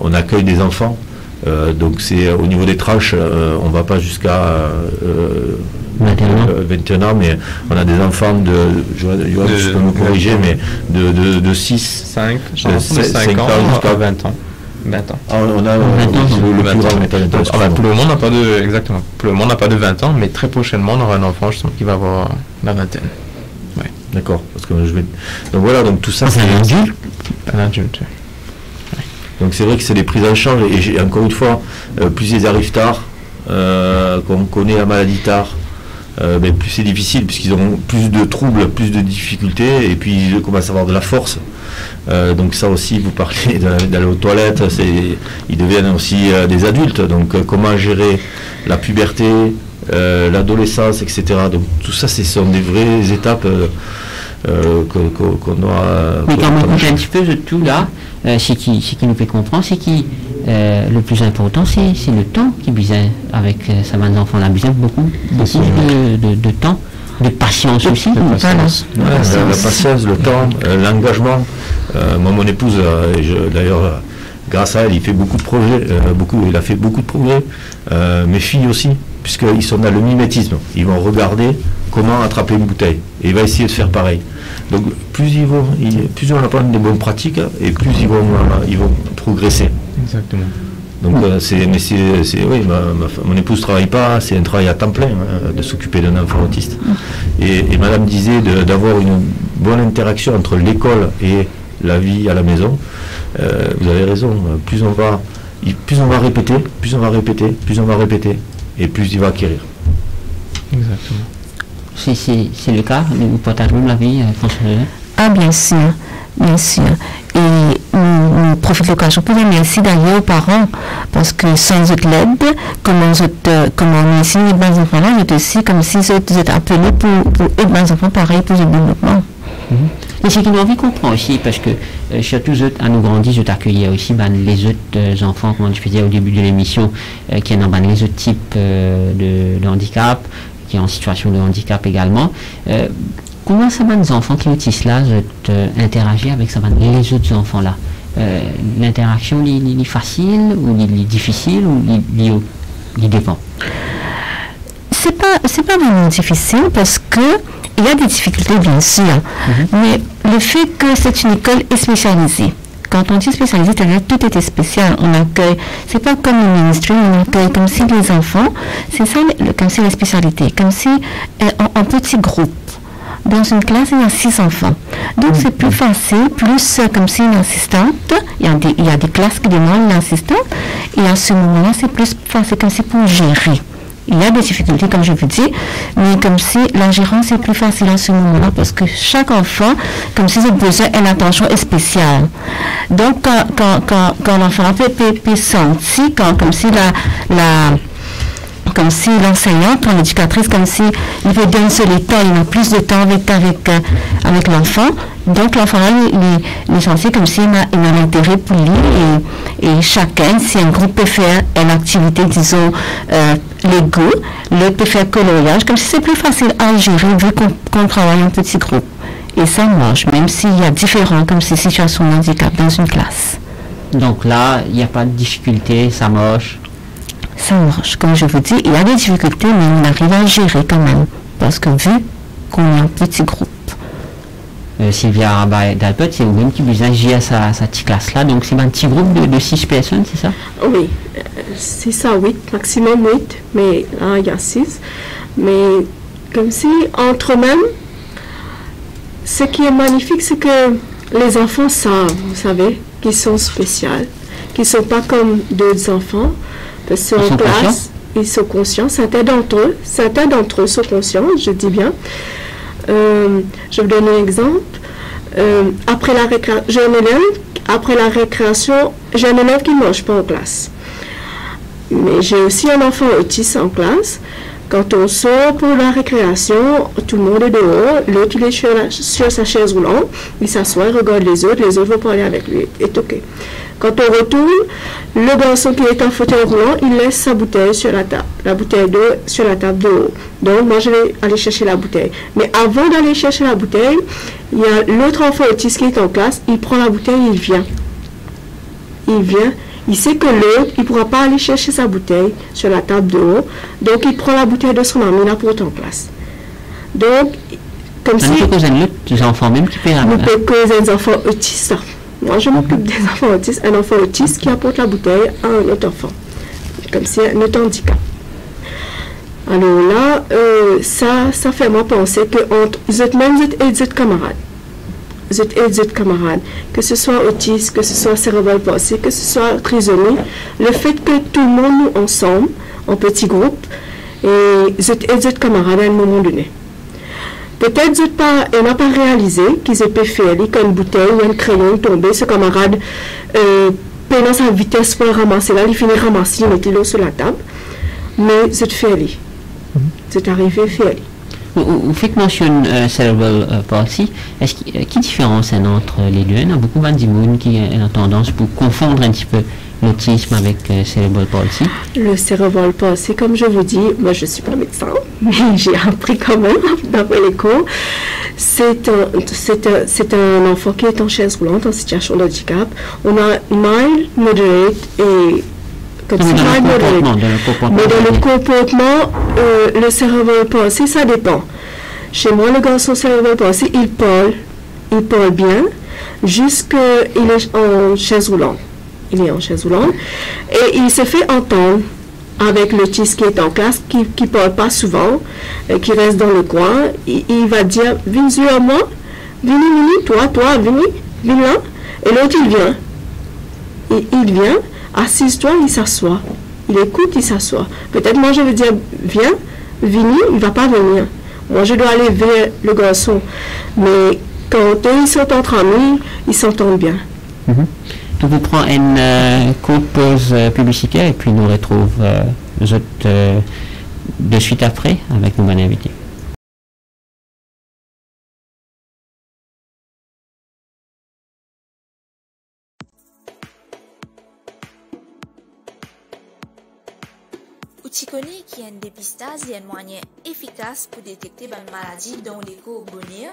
on accueille des enfants. Donc c'est au niveau des tranches, on ne va pas jusqu'à 21 ans, mais on a des enfants je peux me corriger, mais de 6, 5 ans jusqu'à 20 ans. 20 ans. On a le plus grand mental. Pour le moment, on n'a pas exactement. Pour le moment, on n'a pas de 20 ans, mais très prochainement, on aura un enfant justement qui va avoir la vingtaine. Ouais. D'accord. Parce que donc voilà, donc tout ça, c'est un adulte. Un adulte. Donc c'est vrai que c'est des prises en charge, et encore une fois, plus ils arrivent tard, qu'on connaît la maladie tard, plus c'est difficile, puisqu'ils ont plus de troubles, plus de difficultés, et puis ils commencent à avoir de la force. Donc ça aussi, vous parlez d'aller aux toilettes, ils deviennent aussi des adultes, donc comment gérer la puberté, l'adolescence, etc. Donc tout ça, ce sont des vraies étapes qu'on doit... Mais quand on écoute un petit peu de tout là, ce qui nous fait comprendre, c'est que le plus important, c'est le temps qui besoin avec sa main d'enfant. On a besoin beaucoup de temps, de patience aussi. La patience, le temps, l'engagement. Moi, mon épouse, d'ailleurs, grâce à elle, il fait beaucoup de projets, il a fait beaucoup de progrès. Mes filles aussi, puisqu'ils sont dans le mimétisme. Ils vont regarder comment attraper une bouteille, et il va essayer de faire pareil. Donc plus on apprend des bonnes pratiques, et plus ils vont progresser. Exactement. Donc oui, mon épouse ne travaille pas, c'est un travail à temps plein de s'occuper d'un enfant autiste. Et madame disait d'avoir une bonne interaction entre l'école et la vie à la maison. vous avez raison, plus on va répéter, plus on va répéter, et plus il va acquérir. Exactement. C'est le cas, vous partagez la vie, François? Ah, bien sûr. Et nous profitons de l'occasion pour remercier d'ailleurs aux parents, parce que sans eux l'aide, comment nous enseignons les enfants-là, c'est aussi comme si vous êtes appelés pour aider les enfants, pareil pour le développement. Et ce qui nous envie comprend aussi, parce que surtout à nous grandis, je t'accueillir aussi les autres enfants, comme je faisais au début de l'émission, qui ont les autres types de handicap, qui sont en situation de handicap également. Comment ça va les enfants qui autistes là interagir avec les autres enfants là? L'interaction est facile ou est difficile ou il dépend? C'est pas vraiment difficile parce que il y a des difficultés bien sûr, mais le fait que c'est une école spécialisée. Quand on dit spécialisé, c'est-à-dire tout était spécial. On accueille, c'est pas comme le ministère, on accueille comme si les enfants, c'est ça, comme si la spécialité, comme si en petits groupes. Dans une classe, il y a 6 enfants. Donc, c'est plus facile, plus comme si une assistante, il y a des classes qui demandent une assistante, et à ce moment-là, c'est plus facile comme si pour gérer. Il y a des difficultés, comme je vous dis, mais comme si la gérance est plus facile à ce moment-là, parce que chaque enfant, comme si il a besoin d'une attention spéciale. Donc, quand l'enfant peut sentir, comme si comme si l'enseignante, l'éducatrice, comme si il veut donner le temps, il a plus de temps avec l'enfant. Donc l'enfant là, il est censé comme s'il a un intérêt pour lui et chacun, si un groupe peut faire une activité, disons, Lego, l'autre peut faire coloriage, comme si c'est plus facile à gérer vu qu'on travaille en petit groupe. Et ça marche, même s'il y a différentes comme ces situations de handicap dans une classe. Donc là, il n'y a pas de difficulté, ça marche. Ça marche. Comme je vous dis, il y a des difficultés, mais on arrive à gérer quand même. Parce que vu qu'on est un petit groupe. Sylvia Dalpet, c'est vous-même qui vous agissez à sa petite classe-là. Donc c'est un petit groupe de 6 personnes, c'est ça? Oui, c'est ça, 8, maximum 8. Mais là, il y a 6. Mais comme si, entre eux-mêmes, ce qui est magnifique, c'est que les enfants savent, vous savez, qu'ils sont spéciaux. Qu'ils ne sont pas comme d'autres enfants. Ils sont en classe, ils sont conscients. Certains d'entre eux sont conscients, je dis bien. Je vous donne un exemple. Après la récréation, j'ai un élève qui ne mange pas en classe. Mais j'ai aussi un enfant autiste en classe. Quand on sort pour la récréation, tout le monde est dehors. L'autre, il est sur sa chaise roulante. Il s'assoit, regarde les autres vont parler avec lui. Et ok. Quand on retourne, le garçon qui est en fauteuil roulant, il laisse sa bouteille sur la table, la bouteille d'eau sur la table de haut. Donc, moi, je vais aller chercher la bouteille. Mais avant d'aller chercher la bouteille, il y a l'autre enfant autiste qui est en classe, il prend la bouteille, il vient. Il sait que l'autre, il ne pourra pas aller chercher sa bouteille sur la table de haut. Donc, il prend la bouteille de son ami, là, pour en classe. Donc, comme si... des enfants même qui payent la bouteille. Nous pouvons des enfants autistes. Moi, je m'occupe des enfants autistes. Un enfant autiste qui apporte la bouteille à un autre enfant. Comme si un autre handicap. Alors là, ça fait moi penser que vous êtes camarades. Vous êtes camarades. Que ce soit autiste, que ce soit cérébral palsy, que ce soit trisomie. Le fait que tout le monde nous ensemble, en petits groupes, et vous êtes camarades à un moment donné. Peut-être on n'a pas réalisé qu'ils aient fait qu'une bouteille ou un crayon tombé, ce camarade prenant sa vitesse pour le ramasser là, il finit ramasser, il mettait l'eau sur la table. Mais c'est fait. C'est arrivé fait. Vous faites mention cerebral palsy. Qui différence entre les deux? Il y a beaucoup de gens qui ont tendance pour confondre un petit peu l'autisme avec cerebral palsy. Le cerebral palsy, comme je vous dis, moi je ne suis pas médecin, mais j'ai appris quand même d'après les cours. C'est un enfant qui est en chaise roulante, en situation de handicap. On a mild, moderate et comme si mild, moderate. Mais dans le comportement, le cerebral palsy, ça dépend. Chez moi, le garçon cerebral palsy, il parle bien, jusqu'il est en chaise roulante. Il est en chaise roulante et il se fait entendre avec l'autiste qui est en classe, qui ne parle pas souvent, qui reste dans le coin. Il va dire, viens à moi, viens, toi, viens là. Et l'autre, il vient. Et il vient, assise-toi, il s'assoit. Il écoute, il s'assoit. Peut-être moi je vais dire, viens, Vini, il ne va pas venir. Moi je dois aller vers le garçon. Mais quand ils sont entre amis, ils s'entendent bien. Donc on prend une courte pause publicitaire et puis nous retrouve nous autres de suite après avec nos invités. Tu connais qu'il y a un dépistage et un moyen efficace pour détecter une maladie dont l'éco-bonheur?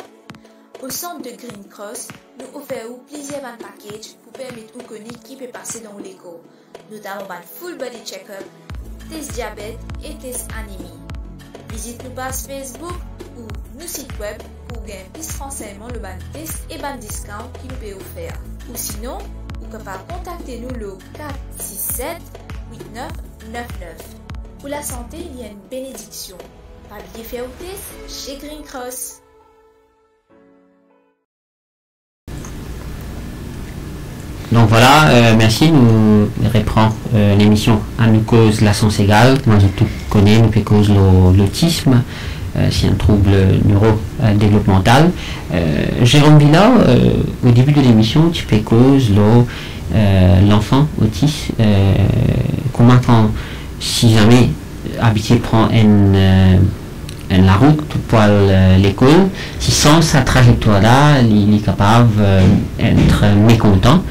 Au centre de Green Cross, nous offrons plusieurs packages pour permettre aux connaître qui peut passer dans l'éco, notamment un full body check-up, test diabète et test anémie. Visite nos pages Facebook ou nos sites web pour gagner plus renseignements le ban test et ban discount qui nous peut offrir. Ou sinon, vous pouvez contacter nous le 467 8999. Pour la santé, il y a une bénédiction. Pas oublier faire au test chez Green Cross. Donc voilà, merci. Nous reprend l'émission à nous cause la science égale. Moi, je tout connais, nous peut cause l'autisme. C'est un trouble neurodéveloppemental. Jérôme Villa, au début de l'émission, tu peux cause l'enfant autiste. Comment quand si jamais habitué prend la route pour l'école, si sans sa trajectoire-là, il est capable d'être mécontent.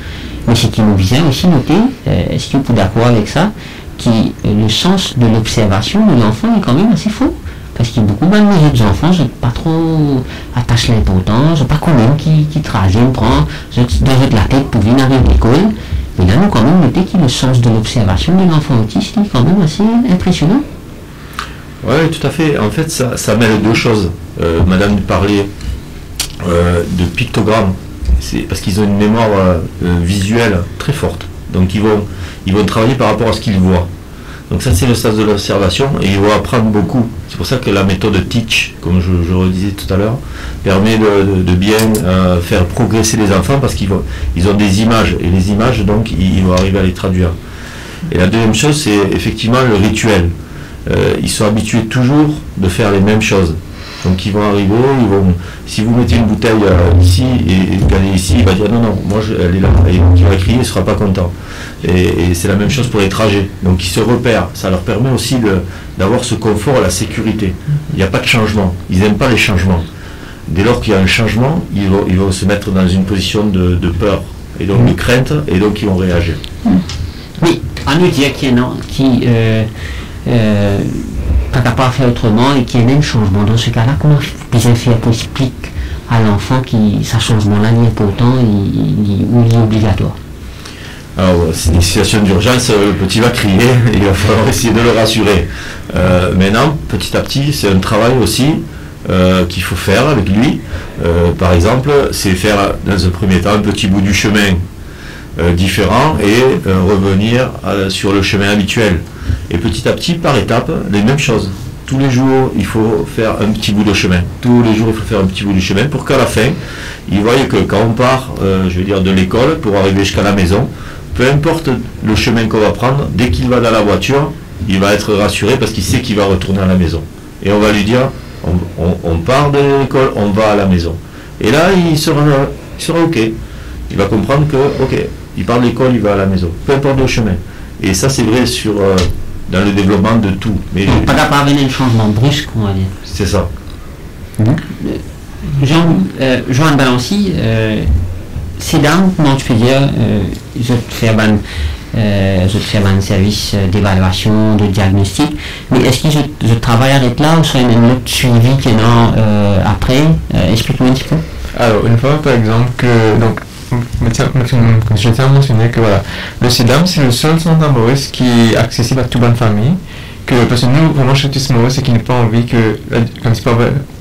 Mais ce qui nous vient aussi noter, est-ce que vous êtes d'accord avec ça, que le sens de l'observation de l'enfant est quand même assez faux. Parce qu'il y a beaucoup de enfants, je n'ai pas trop attaché l'importance, je ne sais pas combien qui trajet prend, dans la tête pour venir arriver à l'école. Mais là, nous quand même noté que le sens de l'observation de l'enfant autiste est quand même assez impressionnant. Oui, tout à fait. En fait, ça mêle deux choses. Madame parlait de pictogrammes. C'est parce qu'ils ont une mémoire visuelle très forte. Donc ils vont travailler par rapport à ce qu'ils voient. Donc ça, c'est le sens de l'observation et ils vont apprendre beaucoup. C'est pour ça que la méthode Teach, comme je redisais tout à l'heure, permet de bien faire progresser les enfants parce qu'ils ont des images. Et les images, donc, ils vont arriver à les traduire. Et la deuxième chose, c'est effectivement le rituel. Ils sont habitués toujours de faire les mêmes choses. Donc ils vont arriver, si vous mettez une bouteille ici et regardez ici, il va dire non, moi elle est là. Et donc il va crier, il ne sera pas content. Et c'est la même chose pour les trajets. Donc ils se repèrent. Ça leur permet aussi d'avoir ce confort et la sécurité. Il n'y a pas de changement. Ils n'aiment pas les changements. Dès lors qu'il y a un changement, ils vont se mettre dans une position de peur et donc de crainte et donc ils vont réagir. Oui, à nous dire qu'il y en a qui pas capable de faire autrement et qu'il y a un changement. Dans ce cas-là, comment bien faire pour expliquer à l'enfant que ce changement-là est important ou il est obligatoire? Alors, c'est une situation d'urgence, le petit va crier, il va falloir essayer de le rassurer. Maintenant, petit à petit, c'est un travail aussi qu'il faut faire avec lui. Par exemple, c'est faire dans un premier temps un petit bout du chemin différent et revenir sur le chemin habituel. Et petit à petit, par étapes, les mêmes choses. Tous les jours, il faut faire un petit bout de chemin. Tous les jours, il faut faire un petit bout du chemin pour qu'à la fin, il voie que quand on part, de l'école pour arriver jusqu'à la maison, peu importe le chemin qu'on va prendre, dès qu'il va dans la voiture, il va être rassuré parce qu'il sait qu'il va retourner à la maison. Et on va lui dire, on part de l'école, on va à la maison. Et là, il sera OK. Il va comprendre que, OK, il part de l'école, il va à la maison. Peu importe le chemin. Et ça, c'est vrai dans le développement de tout. Mais donc, pas capable d'avoir un changement brusque, on va dire. C'est ça. Joanne Balancy, c'est là, comment tu peux dire, je te fais un service d'évaluation, de diagnostic, mais est-ce que je travaille avec là ou soit un autre suivi qui est là après? Explique-moi un petit peu. Alors, une fois, par exemple, je tiens à mentionner que voilà, le CEDAM, c'est le seul centre à Maurice qui est accessible à toute bonne famille. Parce que nous, vraiment, chez Autisme Maurice, c'est qu'il n'a pas envie que, quand il peut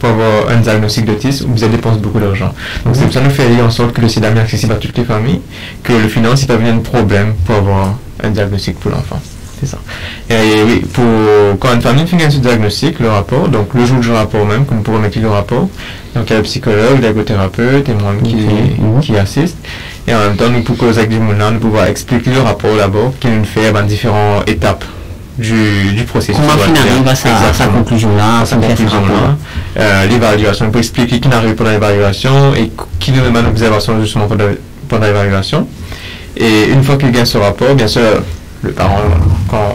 avoir un diagnostic d'autisme, vous allez dépenser beaucoup d'argent. Donc, c'est pour ça que nous faisons en sorte que le CEDAM est accessible à toutes les familles, que le finance, il peut venir un problème pour avoir un diagnostic pour l'enfant. C'est ça. Et oui, quand une famille finit ce diagnostic, le rapport, donc le jour du rapport même, comme pour remettre le rapport, donc il y a le psychologue, l'ergothérapeute et moi qui assiste. Et en même temps, nous pouvons nous pouvoir expliquer le rapport d'abord qui nous fait dans différentes étapes du processus. Comment on arrive à sa conclusion-là, l'évaluation. On peut expliquer qui n'arrive pas dans l'évaluation et qui nous demande l'observation justement pendant l'évaluation. Et une fois qu'il gagne ce rapport, bien sûr, le parent,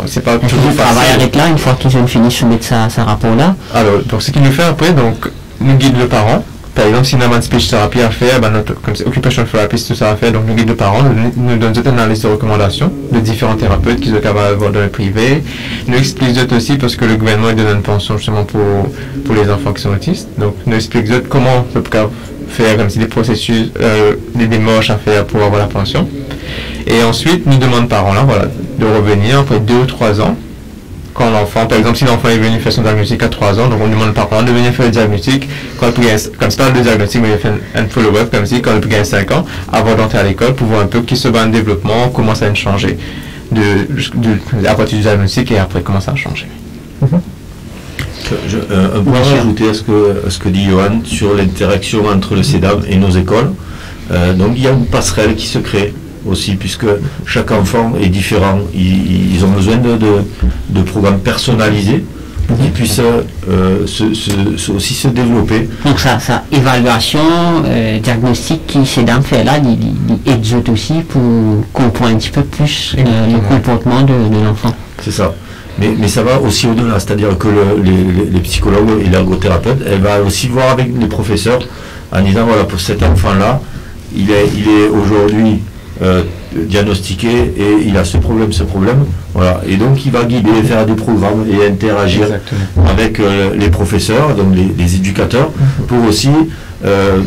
c'est pas toujours facile. Travaille avec là, une fois qu'ils ont fini de soumettre ce rapport-là. Alors, pour ce qu'il nous fait après, donc, nous guide le parent. Par exemple, si nous avons une speech thérapie à faire, notre occupation therapist, tout ça à faire, donc nous guide le parent, nous donne toute une analyse de recommandations de différents thérapeutes qui sont capables d'avoir dans le privé. Nous explique aussi parce que le gouvernement donne une pension justement pour les enfants qui sont autistes. Donc, nous explique comment on peut faire comme si des processus, des démarches à faire pour avoir la pension. Et ensuite, nous demandons aux parents là, voilà, de revenir après 2 ou 3 ans. Quand l'enfant, par exemple, si l'enfant est venu faire son diagnostic à 3 ans, donc on demande aux parents de venir faire le diagnostic, comme c'est pas le diagnostic, mais il fait un follow-up, comme si, quand il gagne 5 ans, avant d'entrer à l'école, pour voir un peu qui se bat en développement, comment ça a changé, à partir du diagnostic et après comment ça a changé. Un point à ajouter à ce que dit Johan sur l'interaction entre le CEDAM et nos écoles. Donc il y a une passerelle qui se crée aussi, puisque chaque enfant est différent. Ils ont besoin de programmes personnalisés pour qu'ils puissent aussi se développer. Donc ça évaluation, diagnostic qui CEDAM fait là, il aide aussi pour comprendre un petit peu plus le comportement de l'enfant. C'est ça. Mais ça va aussi au-delà, c'est-à-dire que les psychologues et l'ergothérapeute, elle va aussi voir avec les professeurs en disant, voilà, pour cet enfant-là, il est aujourd'hui diagnostiqué et il a ce problème, voilà. Et donc il va guider, faire des programmes et interagir avec les professeurs, donc les éducateurs, pour aussi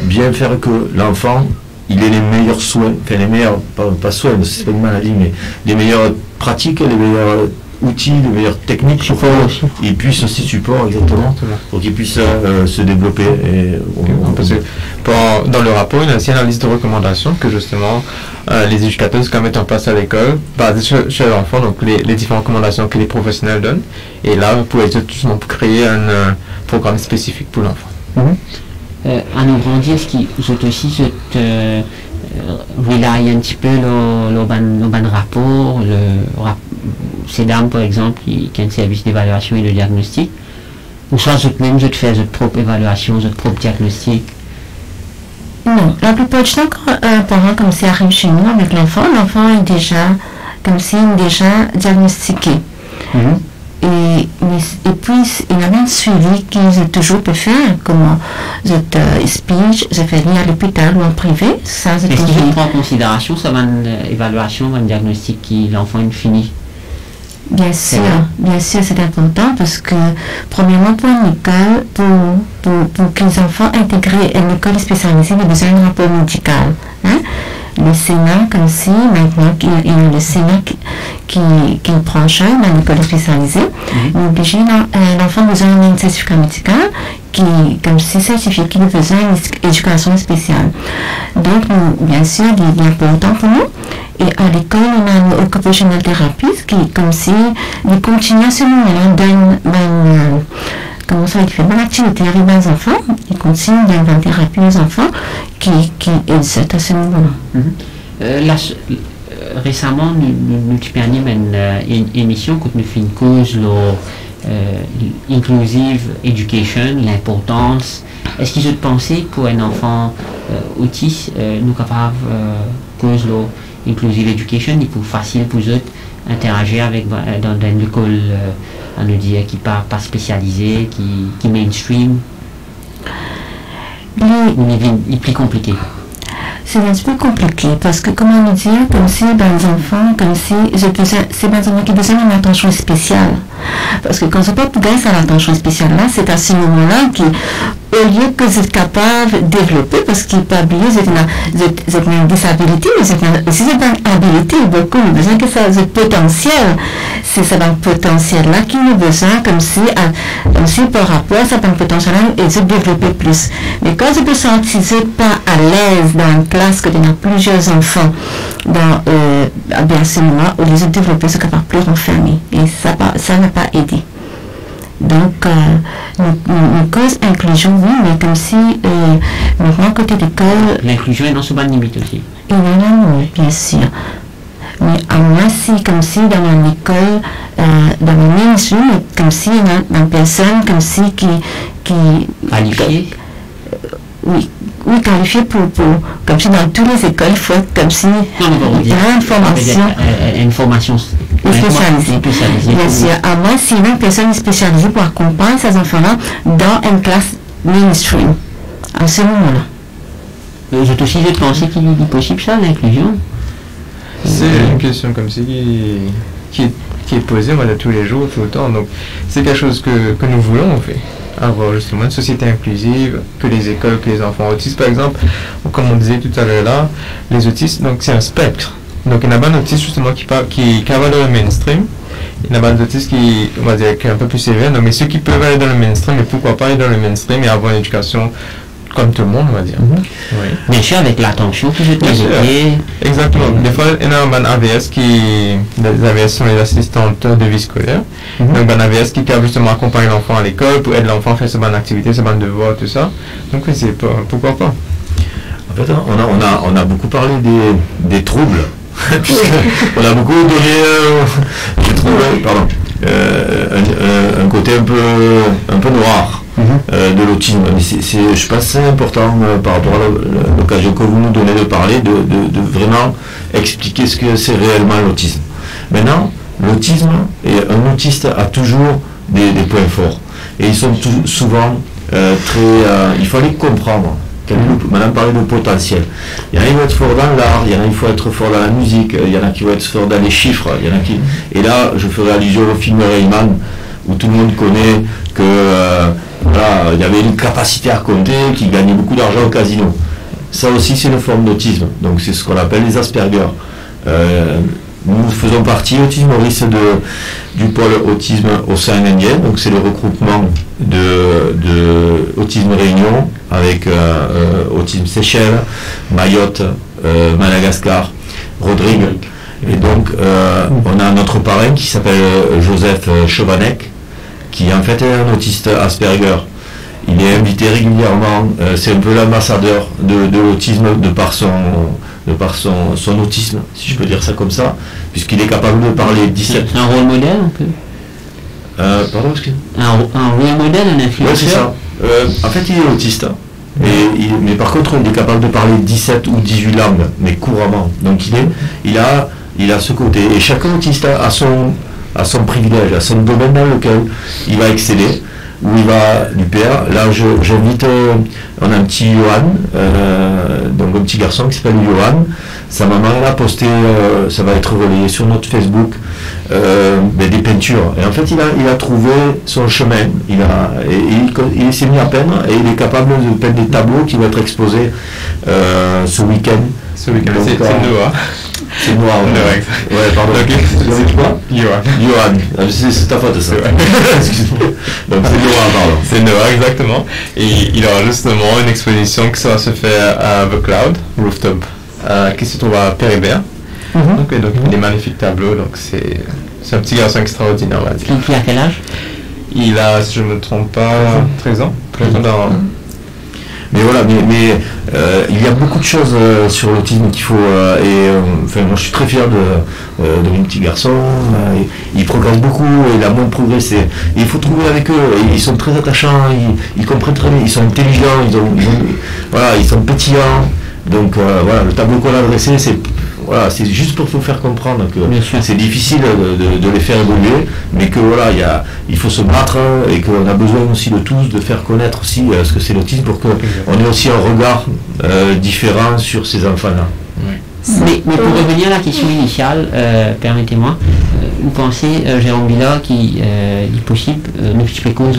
bien faire que l'enfant, il ait les meilleurs soins, enfin les meilleurs, pas soins, c'est pas une maladie, mais les meilleures pratiques, les meilleurs outils, les meilleures techniques pour qu'ils puissent aussi support exactement pour qu'ils puissent se développer. Dans le rapport, il y a aussi une liste de recommandations que justement les éducateurs quand mettent en place à l'école, basées chez l'enfant, donc les différentes recommandations que les professionnels donnent, et là pour justement créer un programme spécifique pour l'enfant. À nous grandir, est-ce qu'ils ont aussi rely un petit peu le bon rapport, CEDAM par exemple, qui est un service d'évaluation et de diagnostic, ou soit vous-même vous faites votre propre évaluation, votre propre diagnostic? Non, la plupart du temps, quand un parent comme ça arrive chez nous avec l'enfant est déjà comme si déjà diagnostiqué. Et puis, il y a un suivi qu'ils toujours peut faire, comment speech, je fais venir à l'hôpital ou en privé. Ça, est-ce qu'ils prend en considération ça, une évaluation, un diagnostic qui l'enfant finit? Bien sûr, c'est important parce que, premièrement, pour une école, pour que les enfants intégrés à une école spécialisée, il y a besoin d'un rapport médical. Le Sénat, comme si, maintenant, il y a le Sénat qui prend en charge dans l'école spécialisée, l'enfant a besoin d'un certificat médical qui, comme si, certifie qu'il a besoin d'une éducation spéciale. Donc, bien sûr, il est important pour nous. Et à l'école, on a une occupational therapist qui, comme si, il continue à ce moment-là, comment ça, il fait bonne activité avec les enfants, il continue dans thérapie aux enfants qui aident à ce moment-là. Récemment, nous avons une émission que nous faisons une cause inclusive education, l'importance. Est-ce qu'ils ont pensé pour un enfant autiste, nous capables cause inclusive education, il est plus facile pour eux interagir avec dans une école on nous dit qui pas spécialisée, qui mainstream, il est plus compliqué. C'est un petit peu compliqué parce que, comment nous dire, comme si les enfants, comme si c'est des enfants qui ont besoin d'une attention spéciale. Parce que quand on peut gagner à l'attention spéciale là, c'est à ce moment-là au lieu que vous êtes capable de développer, parce qu'il n'est pas oublié, vous êtes une disabilité, mais aussi vous êtes une habilité, beaucoup, vous avez besoin que ça, vous êtes potentiel. C'est ça, un potentiel-là qui a besoin, comme si par rapport à ça, un potentiel-là, et de développer plus. Mais quand vous ne vous sentez pas à l'aise dans une classe, que il y a plusieurs enfants, à ce moment, au lieu de développer, c'est capable de plus renfermer. Et ça n'a pas aidé. Donc, nous cause inclusion, oui, mais comme si, maintenant, côté d'école... L'inclusion est dans ce bas de limite aussi. Évidemment, bien sûr. Mais à moi, si, comme si dans mon école, dans mon mainstream, comme si il y a une personne comme si qui qualifiée. Oui, qualifiée pour comme si dans toutes les écoles, il faut être comme si il y a une formation spécialisée. Bien sûr, à moi, si il y a une personne spécialisée pour accompagner ces enfants-là dans une classe mainstream, à ce moment-là. Vous aussi, j'ai pensé qu'il est possible ça, l'inclusion. C'est une question comme ça qui est posée moi, de tous les jours, tout le temps. Donc, c'est quelque chose que nous voulons, en fait. Avoir justement une société inclusive, que les écoles, que les enfants autistes, par exemple, comme on disait tout à l'heure là, les autistes, donc c'est un spectre. Donc, il y en a pas d'autistes justement qui va dans le mainstream. Il y en a pas d'autistes qui, on va dire, qui est un peu plus sévère. Donc, mais ceux qui peuvent aller dans le mainstream, mais pourquoi pas aller dans le mainstream et avoir une éducation comme tout le monde, on va dire. Oui. Bien sûr, avec l'attention que je t'ai dit. Exactement. Des fois, il y a un AVS les AVS sont les assistantes de vie scolaire. Donc, un AVS qui peut justement accompagner l'enfant à l'école pour aider l'enfant à faire ses bonnes activités, ses bonnes devoirs, tout ça. Donc, oui, c'est pourquoi pas. En fait, on a beaucoup parlé des troubles, puisqu'on a beaucoup donné, je trouve, un côté un peu noir. De l'autisme. Je pense que c'est important par rapport à l'occasion que vous nous donnez de parler, de vraiment expliquer ce que c'est réellement l'autisme. Maintenant, l'autisme, et un autiste a toujours des points forts. Et ils sont souvent il faut les comprendre. Madame parlait de potentiel. Il y en a qui vont être forts dans l'art, il y en a qui vont être forts dans la musique, il y en a qui vont être forts dans les chiffres, il y en a qui... Et là, je ferai allusion au film Rayman, où tout le monde connaît que il y avait une capacité à compter, qui gagnait beaucoup d'argent au casino. Ça aussi, c'est une forme d'autisme. Donc, c'est ce qu'on appelle les Asperger. Nous faisons partie, Autisme Maurice, du pôle autisme Océan Indien. Donc, c'est le regroupement de Autisme Réunion avec Autisme Seychelles, Mayotte, Madagascar, Rodrigue. Et donc, on a notre parrain qui s'appelle Joseph Chovanec, qui en fait est un autiste Asperger. Il est invité régulièrement, c'est un peu l'ambassadeur de l'autisme de par son autisme, si je peux dire ça comme ça, puisqu'il est capable de parler 17... C'est un rôle modèle un peu pardon, excusez. Un rôle modèle, un influenceur. Oui, c'est ça. En fait, il est autiste, mais par contre, il est capable de parler 17 ou 18 langues, mais couramment. Donc il a ce côté. Et chaque autiste a son privilège, a son domaine dans lequel il va exceller, où il va lui plaire. Là, j'invite, on a un petit Johan, donc un petit garçon qui s'appelle Johan. Sa maman, elle a posté, ça va être relayé sur notre Facebook, des peintures. Et en fait, il a trouvé son chemin. Il s'est mis à peindre et il est capable de peindre des tableaux qui vont être exposés ce week-end. Ce week-end, c'est Noah. C'est noir. Ouais, pardon. C'est quoi Johan. C'est ta faute, ça. Excuse-moi. Donc c'est Noah, pardon. C'est Noah, exactement. Et il aura justement une exposition qui va se faire à The Cloud, Rooftop, qui se trouve à Péribert. Donc il a des magnifiques tableaux. Donc c'est un petit garçon extraordinaire, on va dire. Qui a quel âge? Il a, si je ne me trompe pas, 13 ans. Mais voilà, il y a beaucoup de choses sur l'autisme qu'il faut, moi je suis très fier de mon petit garçon, il progresse beaucoup, il a moins progressé. Et il faut trouver avec eux, ils sont très attachants, ils comprennent très bien, ils sont intelligents, ils sont pétillants. Donc voilà, le tableau qu'on a dressé, c'est juste pour vous faire comprendre que c'est difficile de les faire évoluer, mais que voilà, il faut se battre et qu'on a besoin aussi de tous de faire connaître aussi ce que c'est l'autisme pour qu'on ait aussi un regard différent sur ces enfants-là. Mais pour revenir à la question initiale, permettez-moi, vous pensez, Jérôme Villa, qui est possible, nous expliquons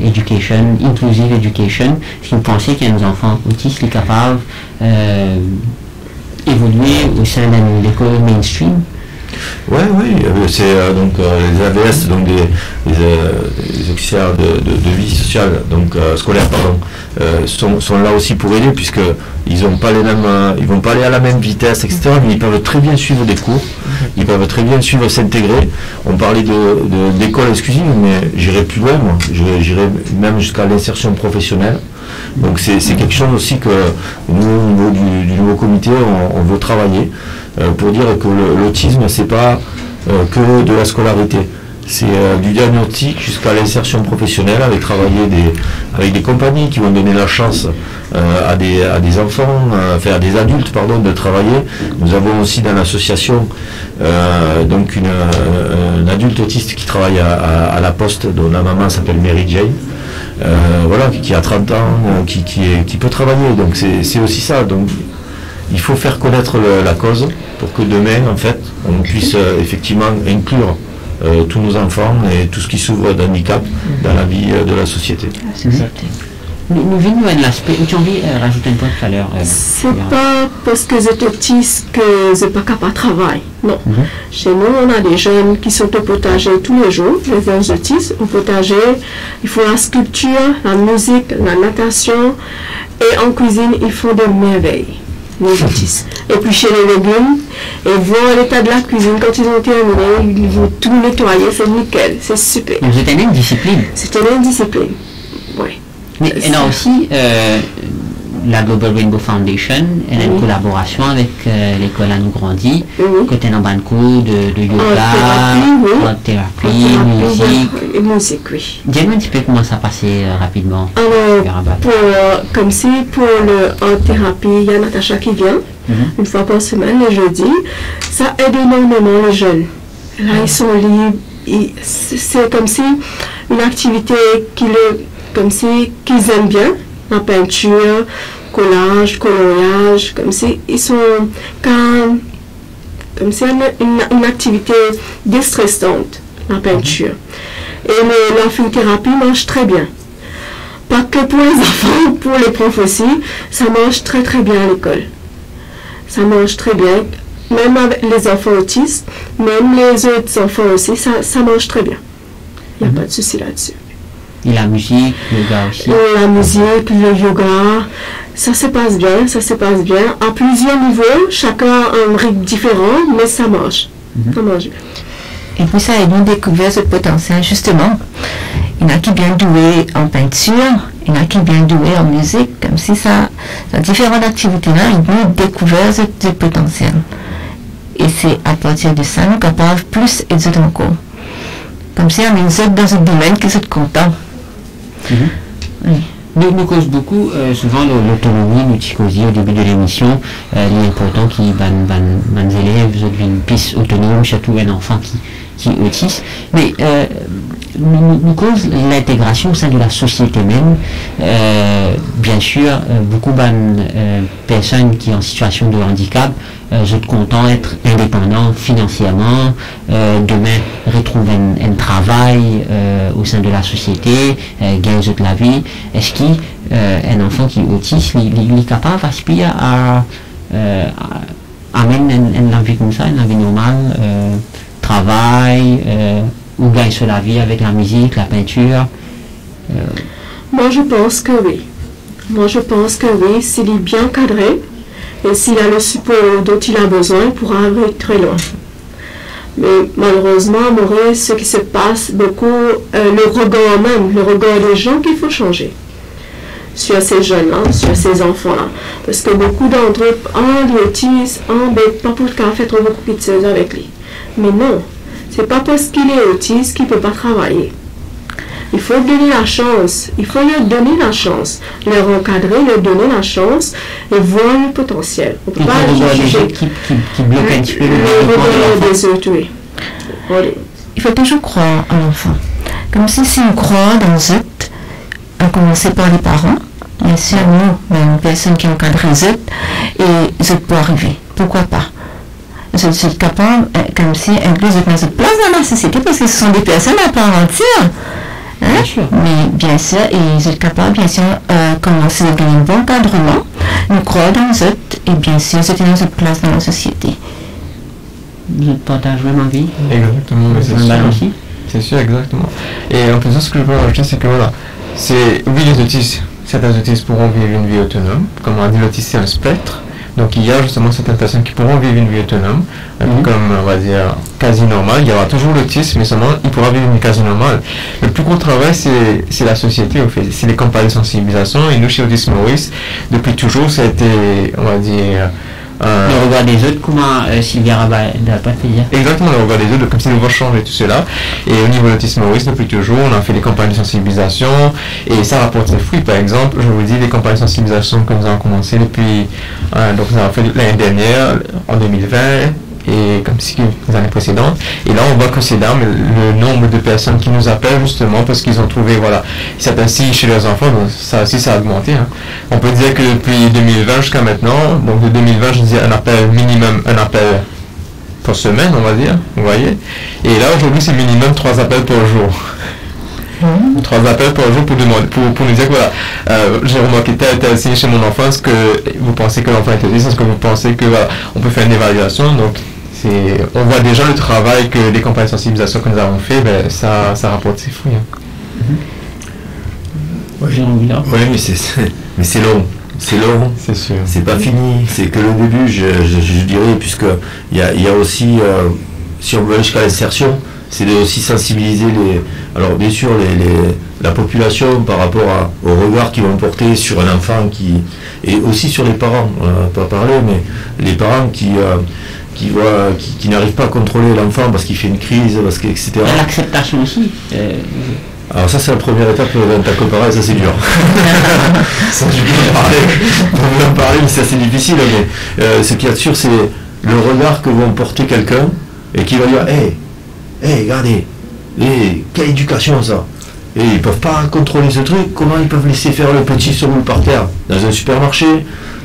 education, inclusive education, si vous pensez qu'il y a des enfants autistes qui sont capables évoluer au sein d'une école mainstream? Oui, c'est donc les AVS, donc les auxiliaires de vie sociale, donc scolaire, pardon, sont là aussi pour aider, puisque ils vont pas aller à la même vitesse, etc. Mais ils peuvent très bien suivre des cours ils peuvent très bien suivre, s'intégrer. On parlait d'école exclusive, mais j'irai plus loin, moi. J'irai même jusqu'à l'insertion professionnelle. Donc c'est quelque chose aussi que nous, au niveau du nouveau comité, on veut travailler pour dire que l'autisme, c'est pas que de la scolarité. C'est du diagnostic jusqu'à l'insertion professionnelle, avec travailler avec des compagnies qui vont donner la chance à des enfants, à des adultes, de travailler. Nous avons aussi dans l'association donc un adulte autiste qui travaille à la Poste, dont la maman s'appelle Mary Jane. Voilà, qui a 30 ans, qui peut travailler. Donc c'est aussi ça. Donc il faut faire connaître la cause pour que demain, en fait, on puisse effectivement inclure tous nos enfants et tout ce qui s'ouvre d'handicap dans la vie de la société. Nous venons à l'aspect. Tu as envie de rajouter un point tout à l'heure? C'est pas parce que c'est autiste que c'est pas capable de travailler. Non. Chez nous, on a des jeunes qui sont au potager tous les jours, les jeunes autistes au potager. Ils font la sculpture, la musique, la natation. Et en cuisine, ils font des merveilles, les autistes. Et puis chez les légumes, et voir l'état de la cuisine quand ils ont terminé, ils vont tout nettoyer, c'est nickel, c'est super. Donc c'était une discipline. C'était une discipline, oui. Mais il y a aussi la Global Rainbow Foundation, elle a une collaboration avec l'école à nous grandit, côté dans banco de yoga, en thérapie, musique. Et musique, oui. Dis-moi un petit peu comment ça passait rapidement. Alors, comme si pour en thérapie, il y a Natacha qui vient, une fois par semaine, le jeudi. Ça aide énormément les jeunes. Là, ils sont libres. C'est comme si une activité qu'ils aiment bien, la peinture, collage, coloriage, comme si ils sont comme si une activité déstressante, la peinture. Et l'amphithérapie marche très bien. Pas que pour les enfants, pour les profs aussi, ça marche très très bien à l'école. Ça marche très bien, même avec les enfants autistes, même les autres enfants aussi, ça marche très bien. Il n'y a pas de souci là-dessus. Et la musique, le yoga aussi. Et la musique, le yoga, ça se passe bien, ça se passe bien. À plusieurs niveaux, chacun a un rythme différent, mais ça marche. Ça marche bien. Et puis ça aide à découvrir ce potentiel, justement. Il y en a qui bien doués en peinture, il y en a qui bien doués en musique, comme si ça différentes activités-là, ils vont découvrir ce potentiel. Et c'est à partir de ça, nous capables plus et d'autres encore. Comme si on est dans un domaine qui est content. Oui. Nous cause beaucoup, souvent l'autonomie, nous discusions au début de l'émission, l'important qui les élèves deviennent plus autonomes, surtout un enfant qui est autiste. Mais nous cause l'intégration au sein de la société même. Bien sûr, beaucoup de personnes qui sont en situation de handicap sont contents d'être indépendants financièrement, demain retrouver un travail au sein de la société, gagner de la vie. Est-ce qu'un enfant qui est autiste, il est capable d'aspirer à amener une vie comme ça, une vie normale, travail, ou gagne sur la vie avec la musique, la peinture? Moi, je pense que oui. S'il est bien cadré et s'il a le support dont il a besoin, il pourra aller très loin. Mais malheureusement, Maurice, ce qui se passe beaucoup, le regard des gens qu'il faut changer sur ces jeunes-là, sur ces enfants-là. Parce que beaucoup d'entre eux, l'autisme, pas pour le cas, fait trop beaucoup de choses avec lui. Mais non, c'est pas parce qu'il est autiste qu'il ne peut pas travailler. Il faut donner la chance, leur encadrer, leur donner la chance et voir le potentiel. On ne peut pas juger qui bloquent un petit peu le des autres, oui. Il faut toujours croire à l'enfant. Comme si on croit dans eux, à commencer par les parents, bien sûr, nous, une personne qui encadre les autres, et les autres peuvent arriver. Pourquoi pas? Je suis capable, comme si inclure les autres place dans la société, parce que ce sont des personnes à part entière. Bien sûr. Mais bien sûr, et je suis capable, bien sûr, commencer à gagner un bon encadrement, nous croire dans eux, et bien sûr, c'était notre place dans la société. Vous partagez ma vie? Exactement, mais c'est sûr. Aussi? C'est sûr, exactement. Et en plus, ce que je peux rajouter, c'est que voilà, oui, les autistes, certains autistes pourront vivre une vie autonome. Comme on a dit, l'autisme, c'est un spectre. Donc il y a justement certaines personnes qui pourront vivre une vie autonome, comme on va dire quasi normale. Il y aura toujours l'autisme, mais seulement il pourra vivre une vie quasi normale. Le plus gros travail, c'est la société, en fait. C'est les campagnes de sensibilisation. Et nous, chez Autisme Maurice, depuis toujours, ça a été, on va dire... le regard des autres, comment Sylvia Rabat n'a pas fait dire. Exactement, le regard des autres, comme si nous va changer tout cela. Et au niveau de l'autisme Maurice, depuis toujours, on a fait des campagnes de sensibilisation et ça rapporte ses fruits. Par exemple, je vous dis, les campagnes de sensibilisation que nous avons commencé depuis, donc nous avons fait l'année dernière, en 2020, et comme si les années précédentes. Et là, on voit que c'est là, mais le nombre de personnes qui nous appellent justement parce qu'ils ont trouvé, voilà, certains signes chez leurs enfants, donc ça aussi, ça a augmenté. Hein. On peut dire que depuis 2020 jusqu'à maintenant, donc de 2020, je dis un appel minimum, un appel par semaine, on va dire, vous voyez. Et là, aujourd'hui, c'est minimum 3 appels par jour. 3 appels par jour pour demander, pour nous dire que voilà, j'ai remarqué tel signe chez mon enfant, est-ce que vous pensez que l'enfant est autiste, est-ce que vous pensez que voilà, on peut faire une évaluation, donc on voit déjà le travail que les campagnes de sensibilisation que nous avons fait, ben, ça rapporte ses fruits. Hein. Oui, mais c'est long. C'est long, c'est sûr. C'est pas fini, c'est que le début, je dirais, puisque il y a aussi, si on veut aller jusqu'à l'insertion, c'est de aussi sensibiliser alors bien sûr la population par rapport au regard qu'ils vont porter sur un enfant et aussi sur les parents, on n'a pas parlé, mais les parents qui n'arrivent pas à contrôler l'enfant parce qu'il fait une crise, etc. L'acceptation aussi. Alors ça c'est la première étape d'un tas comparé, ça c'est dur. Ça je peux en parler, mais c'est assez difficile. Mais ce qu'il y a de sûr, c'est le regard que vont porter quelqu'un et qui va dire hey, regardez, quelle éducation ça. Et ils peuvent pas contrôler ce truc, comment ils peuvent laisser faire le petit se roule par terre dans un supermarché,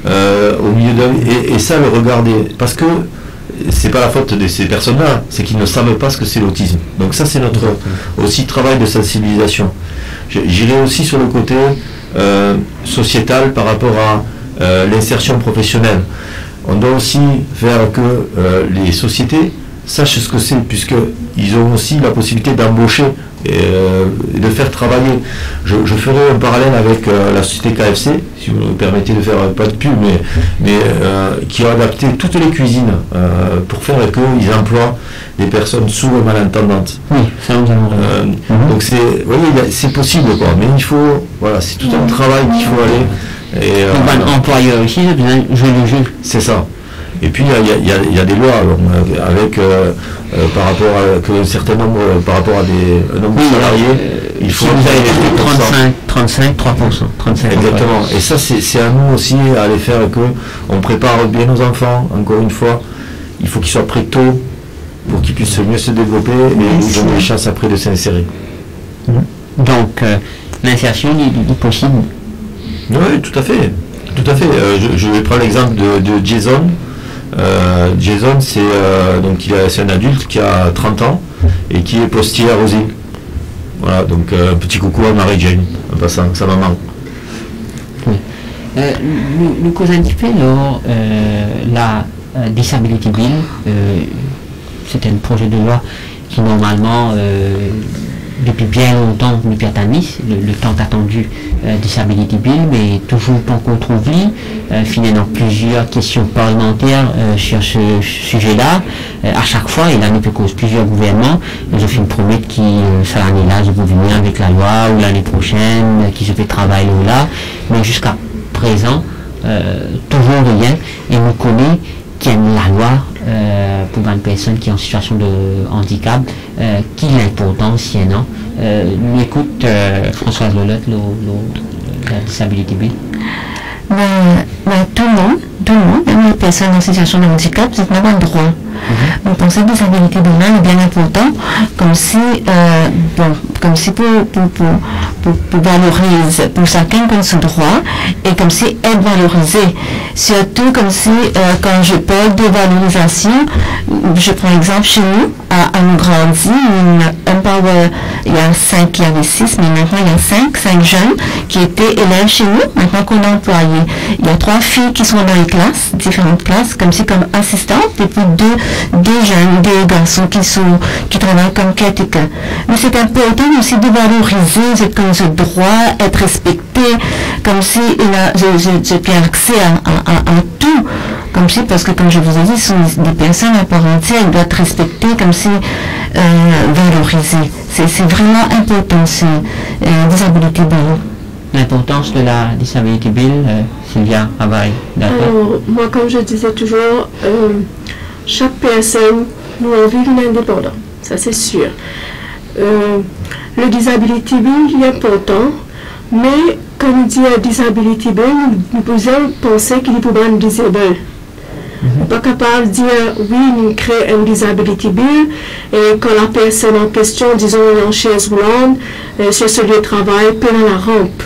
au milieu et ça le regarder. Parce que c'est pas la faute de ces personnes-là, c'est qu'ils ne savent pas ce que c'est l'autisme. Donc ça c'est notre aussi travail de sensibilisation. J'irai aussi sur le côté sociétal par rapport à l'insertion professionnelle. On doit aussi faire que les sociétés sachent ce que c'est, puisqu'ils ont aussi la possibilité d'embaucher et de faire travailler. Je ferai un parallèle avec la société KFC, si vous me permettez de faire pas de pub, mais qui a adapté toutes les cuisines pour faire qu'ils emploient des personnes sourdes et malentendantes. Oui, ça nous avons donc c'est possible, quoi, mais il faut, voilà, c'est tout un travail qu'il faut aller. Et, employeur aussi, il a besoin de jouer le jeu. C'est ça. Et puis il y a des lois avec par rapport à un certain nombre, par rapport à un nombre de salariés, il faut si vous avez 35, 3%. Exactement. Et ça c'est à nous aussi à aller faire que on prépare bien nos enfants. Encore une fois, il faut qu'ils soient prêts tôt pour qu'ils puissent mieux se développer et ils ont des chances après de s'insérer. Donc l'insertion est possible. Oui, tout à fait. Tout à fait. Je vais prendre l'exemple de Jason. Jason, c'est un adulte qui a 30 ans et qui est postier à Rosy. Voilà, donc un petit coucou à Marie-Jane, en passant, sa maman. Oui. Nous causons un petit peu la Disability Bill. C'était un projet de loi qui normalement depuis bien longtemps nous pertamis, le temps attendu Disability Bill, mais toujours pas qu'on trouve finalement plusieurs questions parlementaires sur ce sujet-là. À chaque fois, et là nous cause plusieurs gouvernements, je fais une promesse qui, cette année-là, je vais venir avec la loi, ou l'année prochaine, qui se fait travailler là, mais jusqu'à présent, toujours rien, et nous connaît qu'il y a la loi pour une personne qui est en situation de handicap, qui est important, si un an. Nous écoute Françoise Lolotte, la Disability Bill. Tout le monde, même les personnes en situation de handicap, c'est pas un droit. Vous pensez que la disabilité demain est bien important, comme si pour valoriser pour chacun comme ce droit et comme si être valorisé. Surtout comme si quand je parle de valorisation, je prends l'exemple chez nous, à nous grandi, il y a 5, il y avait 6, mais maintenant il y a 5 jeunes qui étaient élèves chez nous, maintenant qu'on a employé. Il y a 3 filles qui sont dans les classes, différentes classes, comme assistantes, et puis deux jeunes, des garçons qui travaillent comme caretaker. Mais c'est important aussi de valoriser comme ce droit, être respecté, comme si j'ai bien accès à tout. comme si, parce que comme je vous ai dit, ce sont des personnes à part entière, elles doivent être respectées, comme si valorisées. C'est vraiment important, c'est disability bill. L'importance de la disability bill, Sylvia Availle, d'accord. Alors, moi, comme je disais toujours, chaque personne doit vivre indépendant, ça c'est sûr. Le disability bill est important, mais quand on dit disability bill, nous pouvons penser qu'il est pour un disable. On n'est pas capable de dire oui, nous créons un disability bill et quand la personne en question, disons, est en chaise roulante, sur ce lieu de travail, peut dans la rampe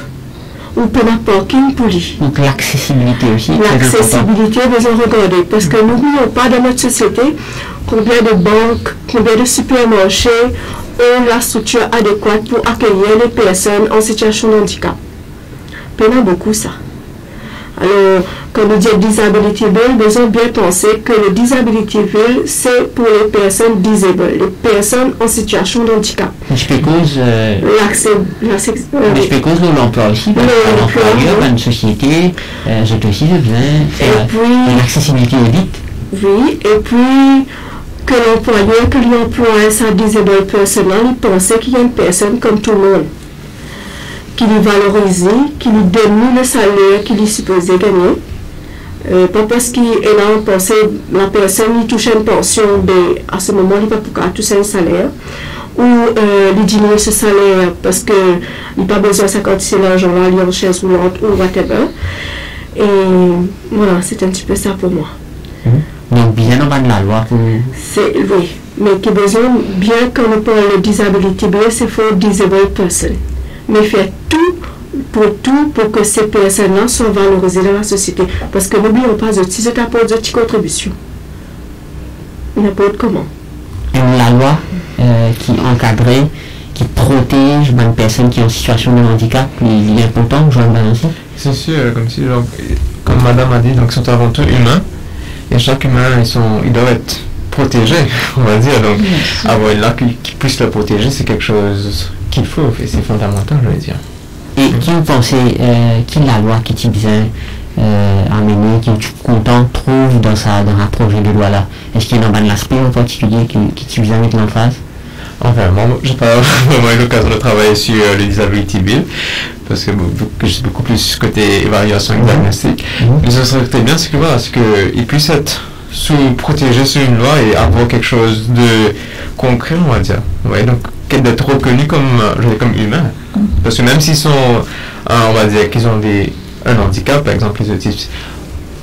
ou peut dans le parking pour lui. Donc l'accessibilité aussi. L'accessibilité, besoin de regarder parce que n'oublions pas dans notre société combien de banques, combien de supermarchés ont la structure adéquate pour accueillir les personnes en situation de handicap. Pendant beaucoup ça. Alors, quand nous disons disability bill, nous devons bien penser que le disability bill, c'est pour les personnes disabled, les personnes en situation de handicap. Je peux cause l'emploi aussi, parce que l'employeur, une société, j'ai aussi besoin de l'accessibilité audite. Oui, et puis que l'employeur, que l'employeur, sa disabled person, il pensait qu'il y a une personne comme tout le monde. Qui lui valorise, qui lui donne le salaire qu'il est supposé gagner. Pas parce qu'il est là, on pense la personne il touche une pension, mais à ce moment, il ne peut pas toucher un salaire. Ou il diminue ce salaire parce qu'il n'a pas besoin de s'accorder l'argent-là, il est en chaise roulante ou whatever. Et voilà, c'est un petit peu ça pour moi. Donc, bien en bas de la loi pour... Oui, mais qui besoin, bien quand on parle de disability bill, c'est for disabled person. Mais faire tout pour que ces personnes-là soient valorisées dans la société. Parce que n'oublions pas, si c'est apporte de petites contributions, n'importe comment. Et la loi qui encadrait, qui protège une personne qui est en situation de handicap, il est important, je vais le balancer. C'est sûr, comme madame a dit, donc, ils sont avant tout humains. Et chaque humain, ils doivent être protégés, on va dire. Donc, avoir une loi qui puisse le protéger, c'est quelque chose qu'il faut, et c'est fondamental, je veux dire. Et qui vous pensez, qui la loi qui tu viens amener, qui tu content trouve dans un projet de loi là? Est-ce qu'il y a un aspect en particulier qui tu viens mettre l'emphase? Enfin, moi, je n'ai pas vraiment eu l'occasion de travailler sur le disability bill, parce que je suis beaucoup plus côté évaluation et diagnostic. Mais ce serait très bien, c'est qu'il puisse être protégé sur une loi et avoir quelque chose de concret, on va dire. Ouais, donc, d'être reconnu comme humain. Parce que même s'ils sont, on va dire qu'ils ont un handicap, par exemple les autistes,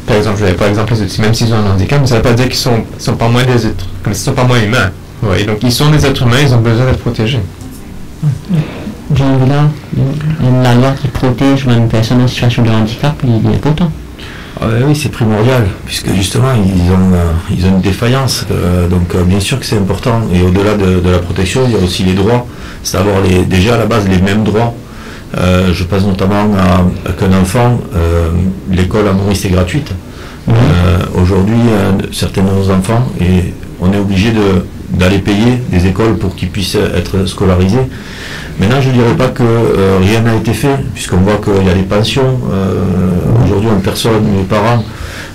les autistes, même s'ils ont un handicap, mais ça ne veut pas dire qu'ils sont pas moins des êtres, comme s'ils sont pas moins humains. Ouais, donc ils sont des êtres humains, ils ont besoin d'être protégés. Jean-Villard, la loi qui protège une personne en situation de handicap, il est important. Oui, c'est primordial, puisque justement, ils ont une défaillance. Donc, bien sûr que c'est important. Et au-delà de la protection, il y a aussi les droits. C'est d'avoir déjà à la base les mêmes droits. Je pense notamment à qu'un enfant, l'école à Maurice est gratuite. Aujourd'hui, certains de nos enfants, et on est obligé d'aller payer des écoles pour qu'ils puissent être scolarisés. Maintenant, je ne dirais pas que rien n'a été fait, puisqu'on voit qu'il y a des pensions. Aujourd'hui, on perçoit, mes parents,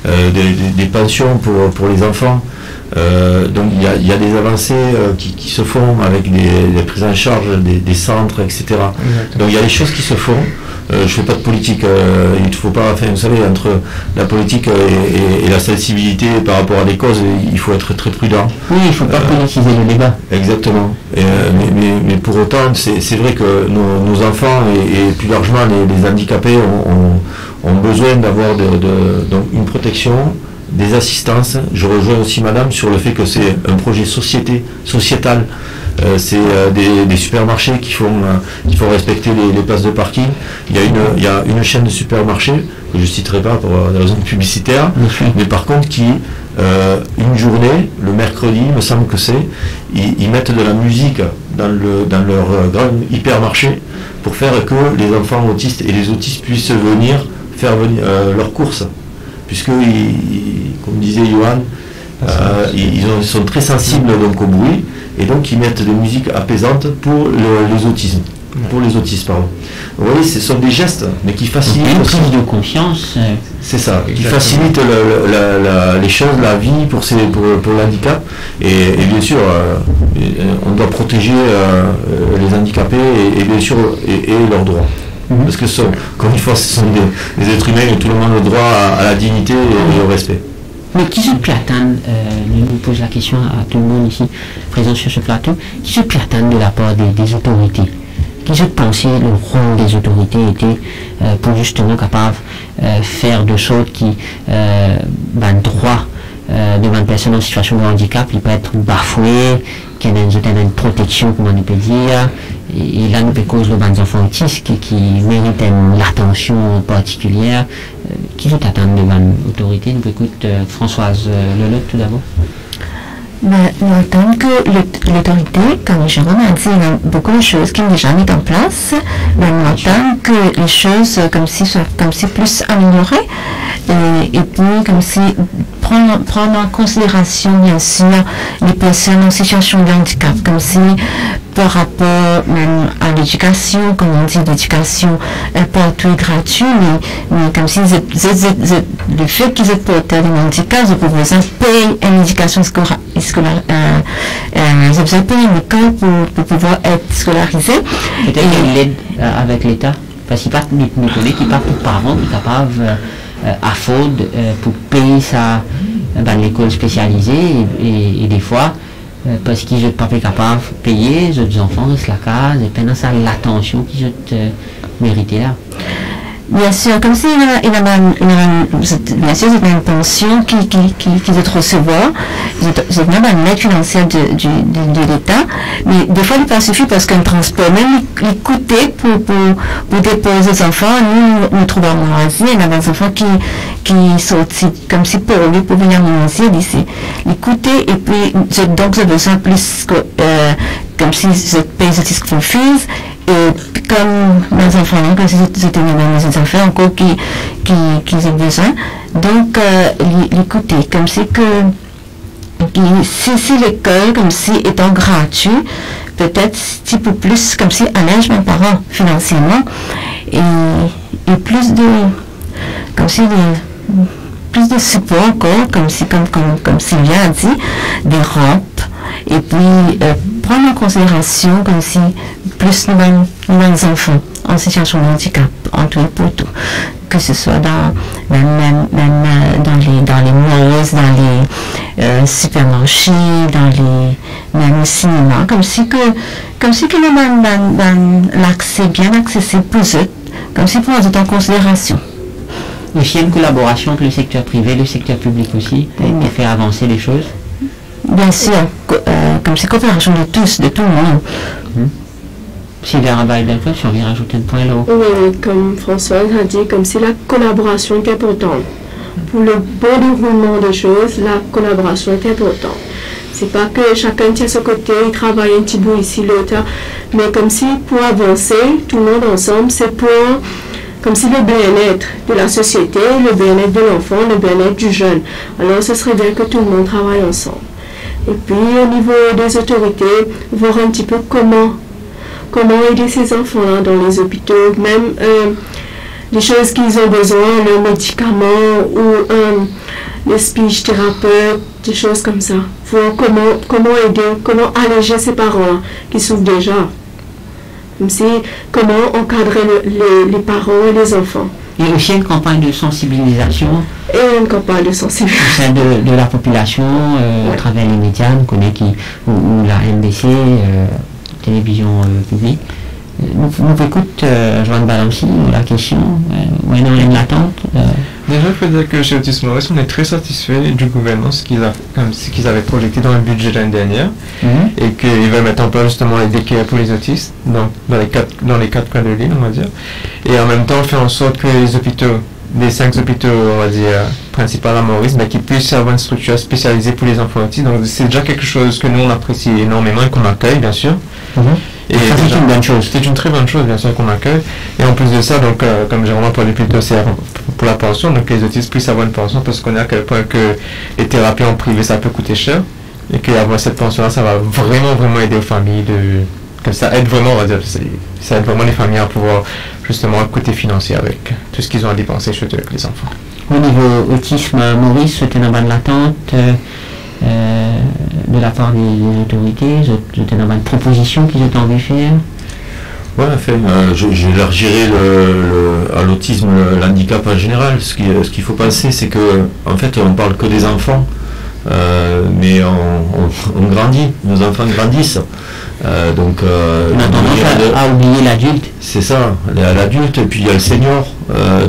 des pensions pour les enfants. Donc, il y a des avancées qui se font avec des prises en charge des centres, etc. Exactement. Donc, il y a des choses qui se font. Je ne fais pas de politique. Il ne faut pas, vous savez, entre la politique et la sensibilité par rapport à des causes, il faut être très prudent. Oui, il ne faut pas politiser le débat. Exactement. Mais pour autant, c'est vrai que nos enfants et plus largement les handicapés ont besoin d'avoir donc une protection, des assistances. Je rejoins aussi madame sur le fait que c'est un projet sociétal. C'est des supermarchés qui font respecter les places de parking. Il y a une chaîne de supermarchés que je ne citerai pas pour des raisons publicitaires, mais par contre qui une journée, le mercredi, il me semble que ils mettent de la musique dans leur grand hypermarché pour faire que les enfants autistes et les autistes puissent venir faire leurs courses, puisque comme disait Johan, ils sont très sensibles donc au bruit. Et donc ils mettent des musiques apaisantes pour les autismes. pour les autistes, pardon. Vous voyez, ce sont des gestes, mais qui facilitent une prise de conscience. C'est ça, qui facilite les choses, la vie pour l'handicap. Et bien sûr, on doit protéger les handicapés et bien sûr et leurs droits. Parce que comme une fois, ce sont des êtres humains et tout le monde a le droit à la dignité et au respect. Mais qui se peut attendre, je vous pose la question à tout le monde ici présent sur ce plateau, qui se peut attendre de la part des autorités? Qui se pensait le rôle des autorités était pour justement capable faire de sorte qui droit devant une personne en situation de handicap, il peut être bafoué, qu'il y a une protection, comment on peut dire, et là nous peut cause le ban enfants autistes qui méritent l'attention particulière. Qui veut attendre devant l'autorité? Nous écoute Françoise Lelotte tout d'abord. Mais nous attendons que l'autorité, comme Jérôme a dit, il y a beaucoup de choses qui sont déjà mises en place, mais nous attendons que les choses comme si soient plus améliorées, et puis comme si prendre en considération bien sûr les personnes en situation de handicap, comme si par rapport même à l'éducation, comme on dit, l'éducation partout est gratuite, mais comme si le fait qu'ils aient porteurs de handicap, ils peuvent besoin de payer une éducation scolaire, ils ont besoin de payer une école pour pouvoir être scolarisés. Peut-être qu'il y a une aide avec l'État, parce qu'il n'y a pas de qui pas pour parents qui sont capables à faute pour payer ça dans l'école spécialisée et des fois parce qu'ils ne sont pas capables de payer, les autres enfants restent la case et pendant ça l'attention qu'ils ont mérité là. Bien sûr, comme si bien sûr, c'est une pension qu'ils doivent recevoir, c'est même une aide financière de l'État, mais des fois, il n'est pas suffit parce qu'un transport, même les coûter pour déposer les enfants, nous trouvons en Asie, il y a des enfants qui sortent comme si pour lui, pour venir en Asie, les coûter, et puis, donc, j'ai besoin plus, comme si je paye ce qu'ils font fils, et comme mes enfants, comme si c'était mes enfants encore qui ont besoin. Donc, l'écouter, comme si si l'école, comme si étant gratuit, peut-être un peu plus, comme si allège mes parents financièrement, et plus de, comme si plus de support encore, comme Sylvia a dit, des rampes, et puis prendre en considération comme si plus nos enfants en situation de handicap, en tout et pour tout, que ce soit même dans les malls, dans les supermarchés, même au cinéma, comme si l'accès bien accessible pour eux, comme si pour eux en considération. Il y a une collaboration avec le secteur privé, le secteur public aussi, pour faire avancer les choses. Bien sûr, comme c'est coopération de tous, de tout le monde. Sylvia Rabaille-Delcourt, si on vient rajouter un point là. Oui, comme Françoise a dit, comme si la collaboration est importante. Pour le bon déroulement des choses, la collaboration est importante. C'est pas que chacun tient son côté, il travaille un petit bout ici, l'autre, mais comme si pour avancer, tout le monde ensemble, c'est pour comme si le bien-être de la société, le bien-être de l'enfant, le bien-être du jeune. Alors ce serait bien que tout le monde travaille ensemble. Et puis au niveau des autorités, voir un petit peu comment aider ces enfants-là dans les hôpitaux, même les choses qu'ils ont besoin, le médicament ou les speech thérapeutes, des choses comme ça. Voir comment aider, comment alléger ces parents qui souffrent déjà. Comme si, comment encadrer les parents et les enfants. Et aussi une campagne de sensibilisation. Et une campagne de sensibilisation. De la population, à travers les médias, on connaît ou la MBC, télévision publique. Nous écoute Joanne Balancy, la question, où est l'attente. Déjà, il faut dire que chez Autisme Maurice, on est très satisfait du gouvernement, ce qu'ils avaient projeté dans le budget l'année dernière, et qu'ils veulent mettre en place justement les daycares pour les autistes, dans les 4 coins de l'île, on va dire, et en même temps faire en sorte que les hôpitaux, les 5 hôpitaux, on va dire, principaux à Maurice, qu'ils puissent avoir une structure spécialisée pour les enfants autistes. Donc c'est déjà quelque chose que nous on apprécie énormément et qu'on accueille, bien sûr. Et c'est une bonne chose. C'est une très bonne chose, bien sûr, qu'on accueille. Et en plus de ça, donc, comme Jérôme a parlé plus tôt, c'est pour la pension, donc les autistes puissent avoir une pension, parce qu'on est à quel point que les thérapies en privé, ça peut coûter cher, et qu'avoir cette pension-là, ça va vraiment, vraiment aider aux familles que ça aide vraiment, on va dire, ça aide vraiment les familles à pouvoir justement un côté financier avec tout ce qu'ils ont à dépenser chez eux avec les enfants. Au niveau autisme, Maurice, c'était une bonne attente de la part des autorités, c'était une bonne proposition qu'ils ont envie de faire. Ouais, enfin, j'élargirai à l'autisme l'handicap en général. Ce qu'il faut penser, c'est que en fait, on parle que des enfants, mais on grandit, nos enfants grandissent. Donc, on a tendance à oublier l'adulte. C'est ça, l'adulte, et puis il y a le senior.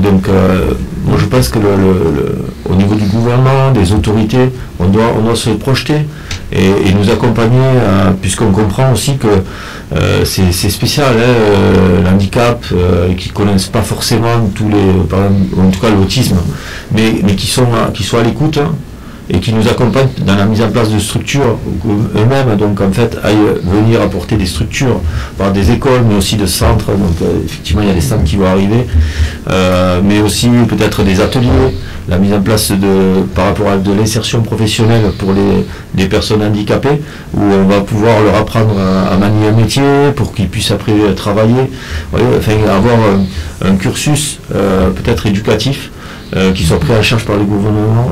Donc, moi je pense que au niveau du gouvernement, des autorités, on doit se projeter et nous accompagner, puisqu'on comprend aussi que c'est spécial, l'handicap, qui ne connaissent pas forcément en tout cas l'autisme, mais qui soient à l'écoute. Et qui nous accompagnent dans la mise en place de structures eux-mêmes, donc en fait aillent venir apporter des structures par des écoles, mais aussi de centres, donc effectivement il y a des centres qui vont arriver, mais aussi peut-être des ateliers, la mise en place par rapport à de l'insertion professionnelle pour les personnes handicapées, où on va pouvoir leur apprendre à manier un métier pour qu'ils puissent après travailler, enfin avoir un cursus peut-être éducatif qui soit pris en charge par le gouvernement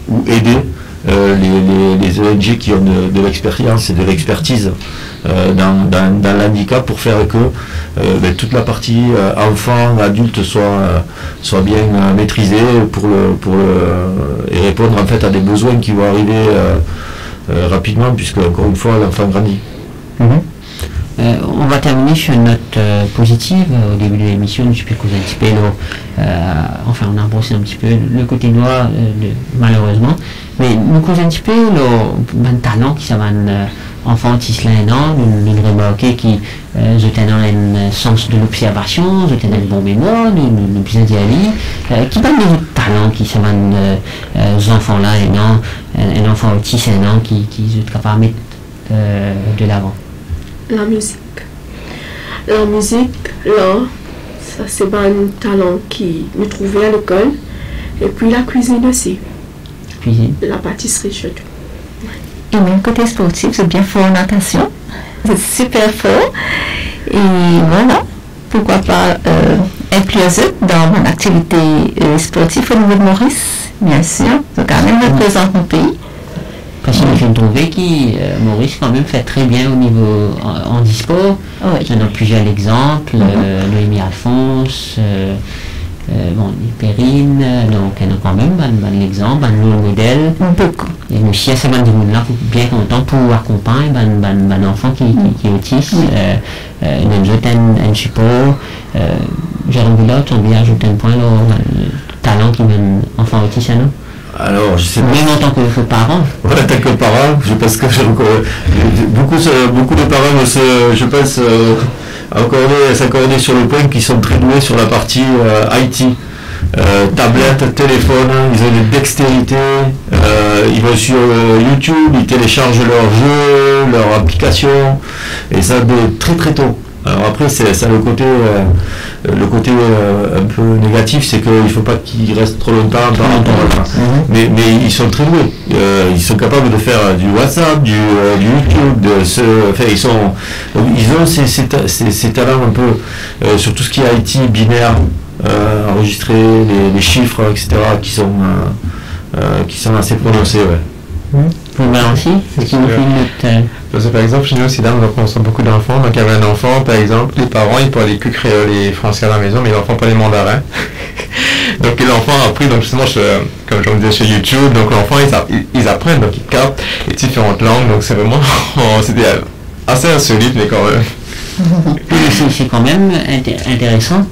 ou aider les ONG qui ont de l'expérience et de l'expertise dans l'handicap pour faire que toute la partie enfant, adulte soit bien maîtrisée et répondre en fait à des besoins qui vont arriver rapidement, puisque encore une fois l'enfant grandit. On va terminer sur une note positive. Au début de l'émission, je peux causer un petit peu, enfin on a brossé un petit peu le côté noir, malheureusement, mais nous cause un petit peu le talent qui ça va enfant autistes nous remarquer qui ont un sens de l'observation, ont un bon mémoire, nous bien dire qui parle de talent qui ça va aux enfants là un enfant autiste qui sont capables de mettre de l'avant. La musique. La musique, là, ça c'est un talent qui me trouvait à l'école. Et puis la cuisine aussi. Cuisine. La pâtisserie surtout. Et même côté sportif, c'est bien fort en natation. C'est super fort. Et voilà, pourquoi pas inclure ça dans mon activité sportive au niveau de Maurice, bien sûr. Donc quand même représente mon pays. Parce que je trouvais que Maurice quand même fait très bien au niveau handisport. Oui. Il y en a plusieurs exemples, Noémie Alphonse, Perrine, donc il y en a quand même un exemple, un modèle. Beaucoup. Et aussi, il y a ce monde-là bien content pour accompagner un enfant qui est autiste. Nous avons un support. Jérôme Villot, on vient ajouter un point, le talent qui mène enfant autiste à nous. Alors, je sais pas. Même en tant que parent. Ouais, en tant que parent, je pense que beaucoup de parents, je pense, s'accorder sur le point qu'ils sont très doués sur la partie IT. Tablette, téléphone, ils ont une dextérité, ils vont sur YouTube, ils téléchargent leurs jeux, leur application, et ça de très très tôt. Alors après, c'est ça le côté un peu négatif, c'est qu'il ne faut pas qu'ils restent trop longtemps par rapport à ça. Mais ils sont très doués. Ils sont capables de faire du WhatsApp, du YouTube, ils ont ces talents un peu sur tout ce qui est IT, binaire, enregistrer les chiffres, etc., qui sont assez prononcés. Ouais. Merci. Par exemple, chez nous aussi, donc, on reçoit beaucoup d'enfants. Donc, il y avait un enfant, par exemple, les parents, ils parlaient que créole et français à la maison, mais l'enfant parlait mandarin. Donc, l'enfant a appris, donc justement, comme je vous disais, chez YouTube, donc l'enfant, ils apprennent, donc ils captent les différentes langues. Donc, c'est vraiment, c'était assez insolite, mais quand même. C'est quand même intéressant.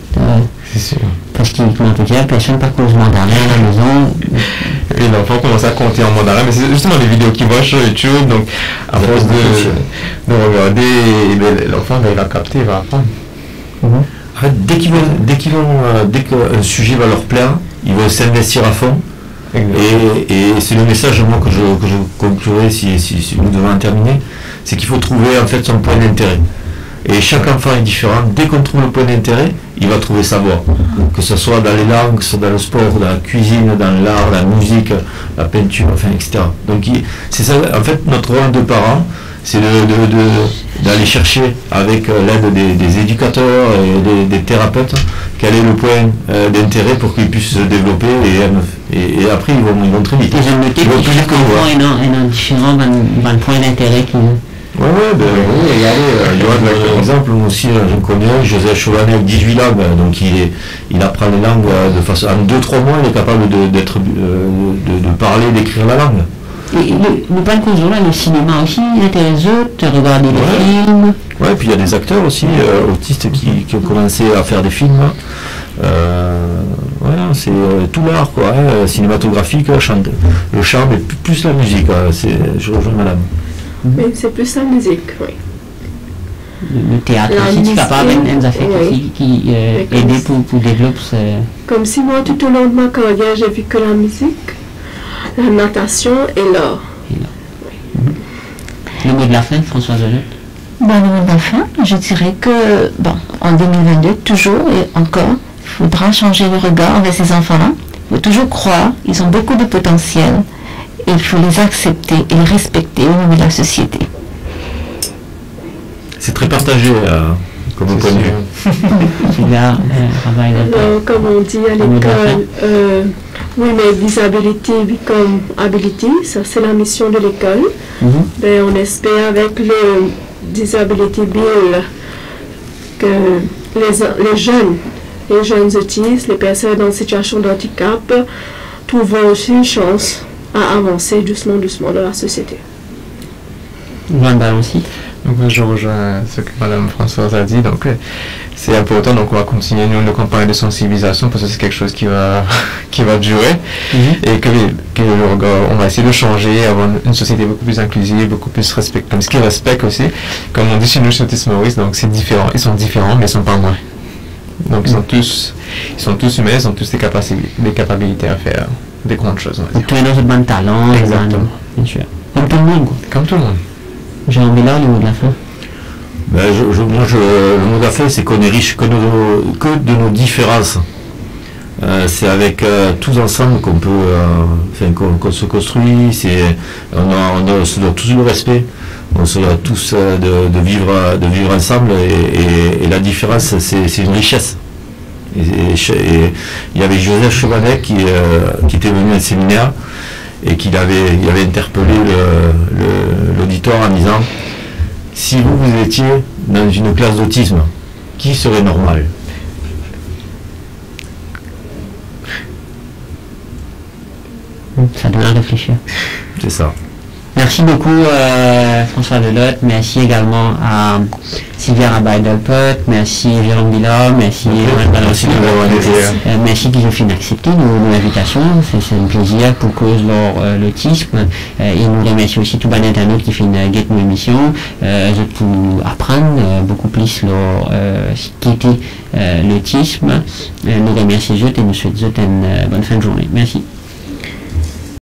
C'est sûr. Parce qu'il peut dire, personne pas cause mandarin à la maison. Et l'enfant commence à compter en mandarin, mais c'est justement les vidéos qu'il voit sur YouTube, donc à force de regarder, l'enfant il va capter, il va apprendre. Dès qu'un sujet va leur plaire, ils vont s'investir à fond. Et c'est le message moi que je conclurai si nous devons en terminer, c'est qu'il faut trouver en fait son point d'intérêt. Et chaque enfant est différent. Dès qu'on trouve le point d'intérêt, il va trouver sa voie. Que ce soit dans les langues, que ce soit dans le sport, dans la cuisine, dans l'art, la musique, la peinture, enfin, etc. Donc c'est ça, en fait, notre rôle de parent, c'est de d'aller chercher avec l'aide des éducateurs et des thérapeutes quel est le point d'intérêt pour qu'ils puissent se développer et après ils vont très vite. Ils ont noté que chaque enfant est un différent point d'intérêt qui... Oui, regardez, par exemple, moi aussi, je connais Joseph Chovanec avec 18 langues, donc il apprend les langues de façon, en 2-3 mois, il est capable de parler, d'écrire la langue. Et nous parlons là, le cinéma aussi, il intéresse eux, de regarder des films. Oui, puis il y a des acteurs aussi, autistes qui ont commencé à faire des films. Voilà, c'est tout l'art, quoi, cinématographique, le chant, mais plus la musique, je rejoins madame. Mais c'est plus la musique, oui. Le théâtre aussi, c'est capable des affaires qui aident pour développer. Comme si moi, tout au long de ma carrière, j'ai vu que la musique, la natation et l'art. Le mot de la fin, Françoise Delotte? Le mot de la fin, je dirais que, en 2022, toujours et encore, il faudra changer le regard envers ces enfants-là. Il faut toujours croire, ils ont beaucoup de potentiel. Et il faut les accepter et les respecter au niveau de la société. C'est très partagé, comme on connaît. Comme on dit à l'école, we make disability become ability, ça c'est la mission de l'école. On espère avec le Disability Bill que les jeunes autistes, les personnes en situation de handicap trouveront aussi une chance à avancer doucement dans la société. Joanne Balancy. Donc je rejoins ce que Mme Françoise a dit. Donc c'est important. Donc on va continuer nos campagnes de sensibilisation parce que c'est quelque chose qui va durer et que on va essayer de changer, avoir une société beaucoup plus inclusive, beaucoup plus respectueuse, ce qui respecte aussi. Comme on dit chez nous chez Autisme Maurice, donc c'est différent. Ils sont différents, mais ils sont pas moins. Donc ils sont tous humains, ils ont tous des capacités à faire des grandes choses. Tous les autres bons talents, exactement. Bien sûr. Comme tout le monde. Comme tout le monde. Jean Bélard, le mot de la fin. Le mot de la fin, c'est qu'on est riche que de nos différences. C'est avec tous ensemble qu'on peut, qu'on se construit. On se doit tous le respect. On se doit tous de vivre ensemble. Et la différence, c'est une richesse. Et il y avait Joseph Chovanec qui était venu à un séminaire et il avait interpellé l'auditoire en disant: si vous étiez dans une classe d'autisme, qui serait normal? Ça donne à réfléchir. C'est ça. Merci beaucoup François Delotte, merci également à Sylvia Rabaï-Delpot, merci Jérôme Billard, merci merci qu'ils ont fait d'accepter nos invitations, c'est un plaisir pour cause l'autisme et nous remercions aussi tout le internaute qui fait une guette nos émissions pour apprendre beaucoup plus ce qu'était l'autisme. Nous remercions et nous souhaitons une bonne fin de journée. Merci.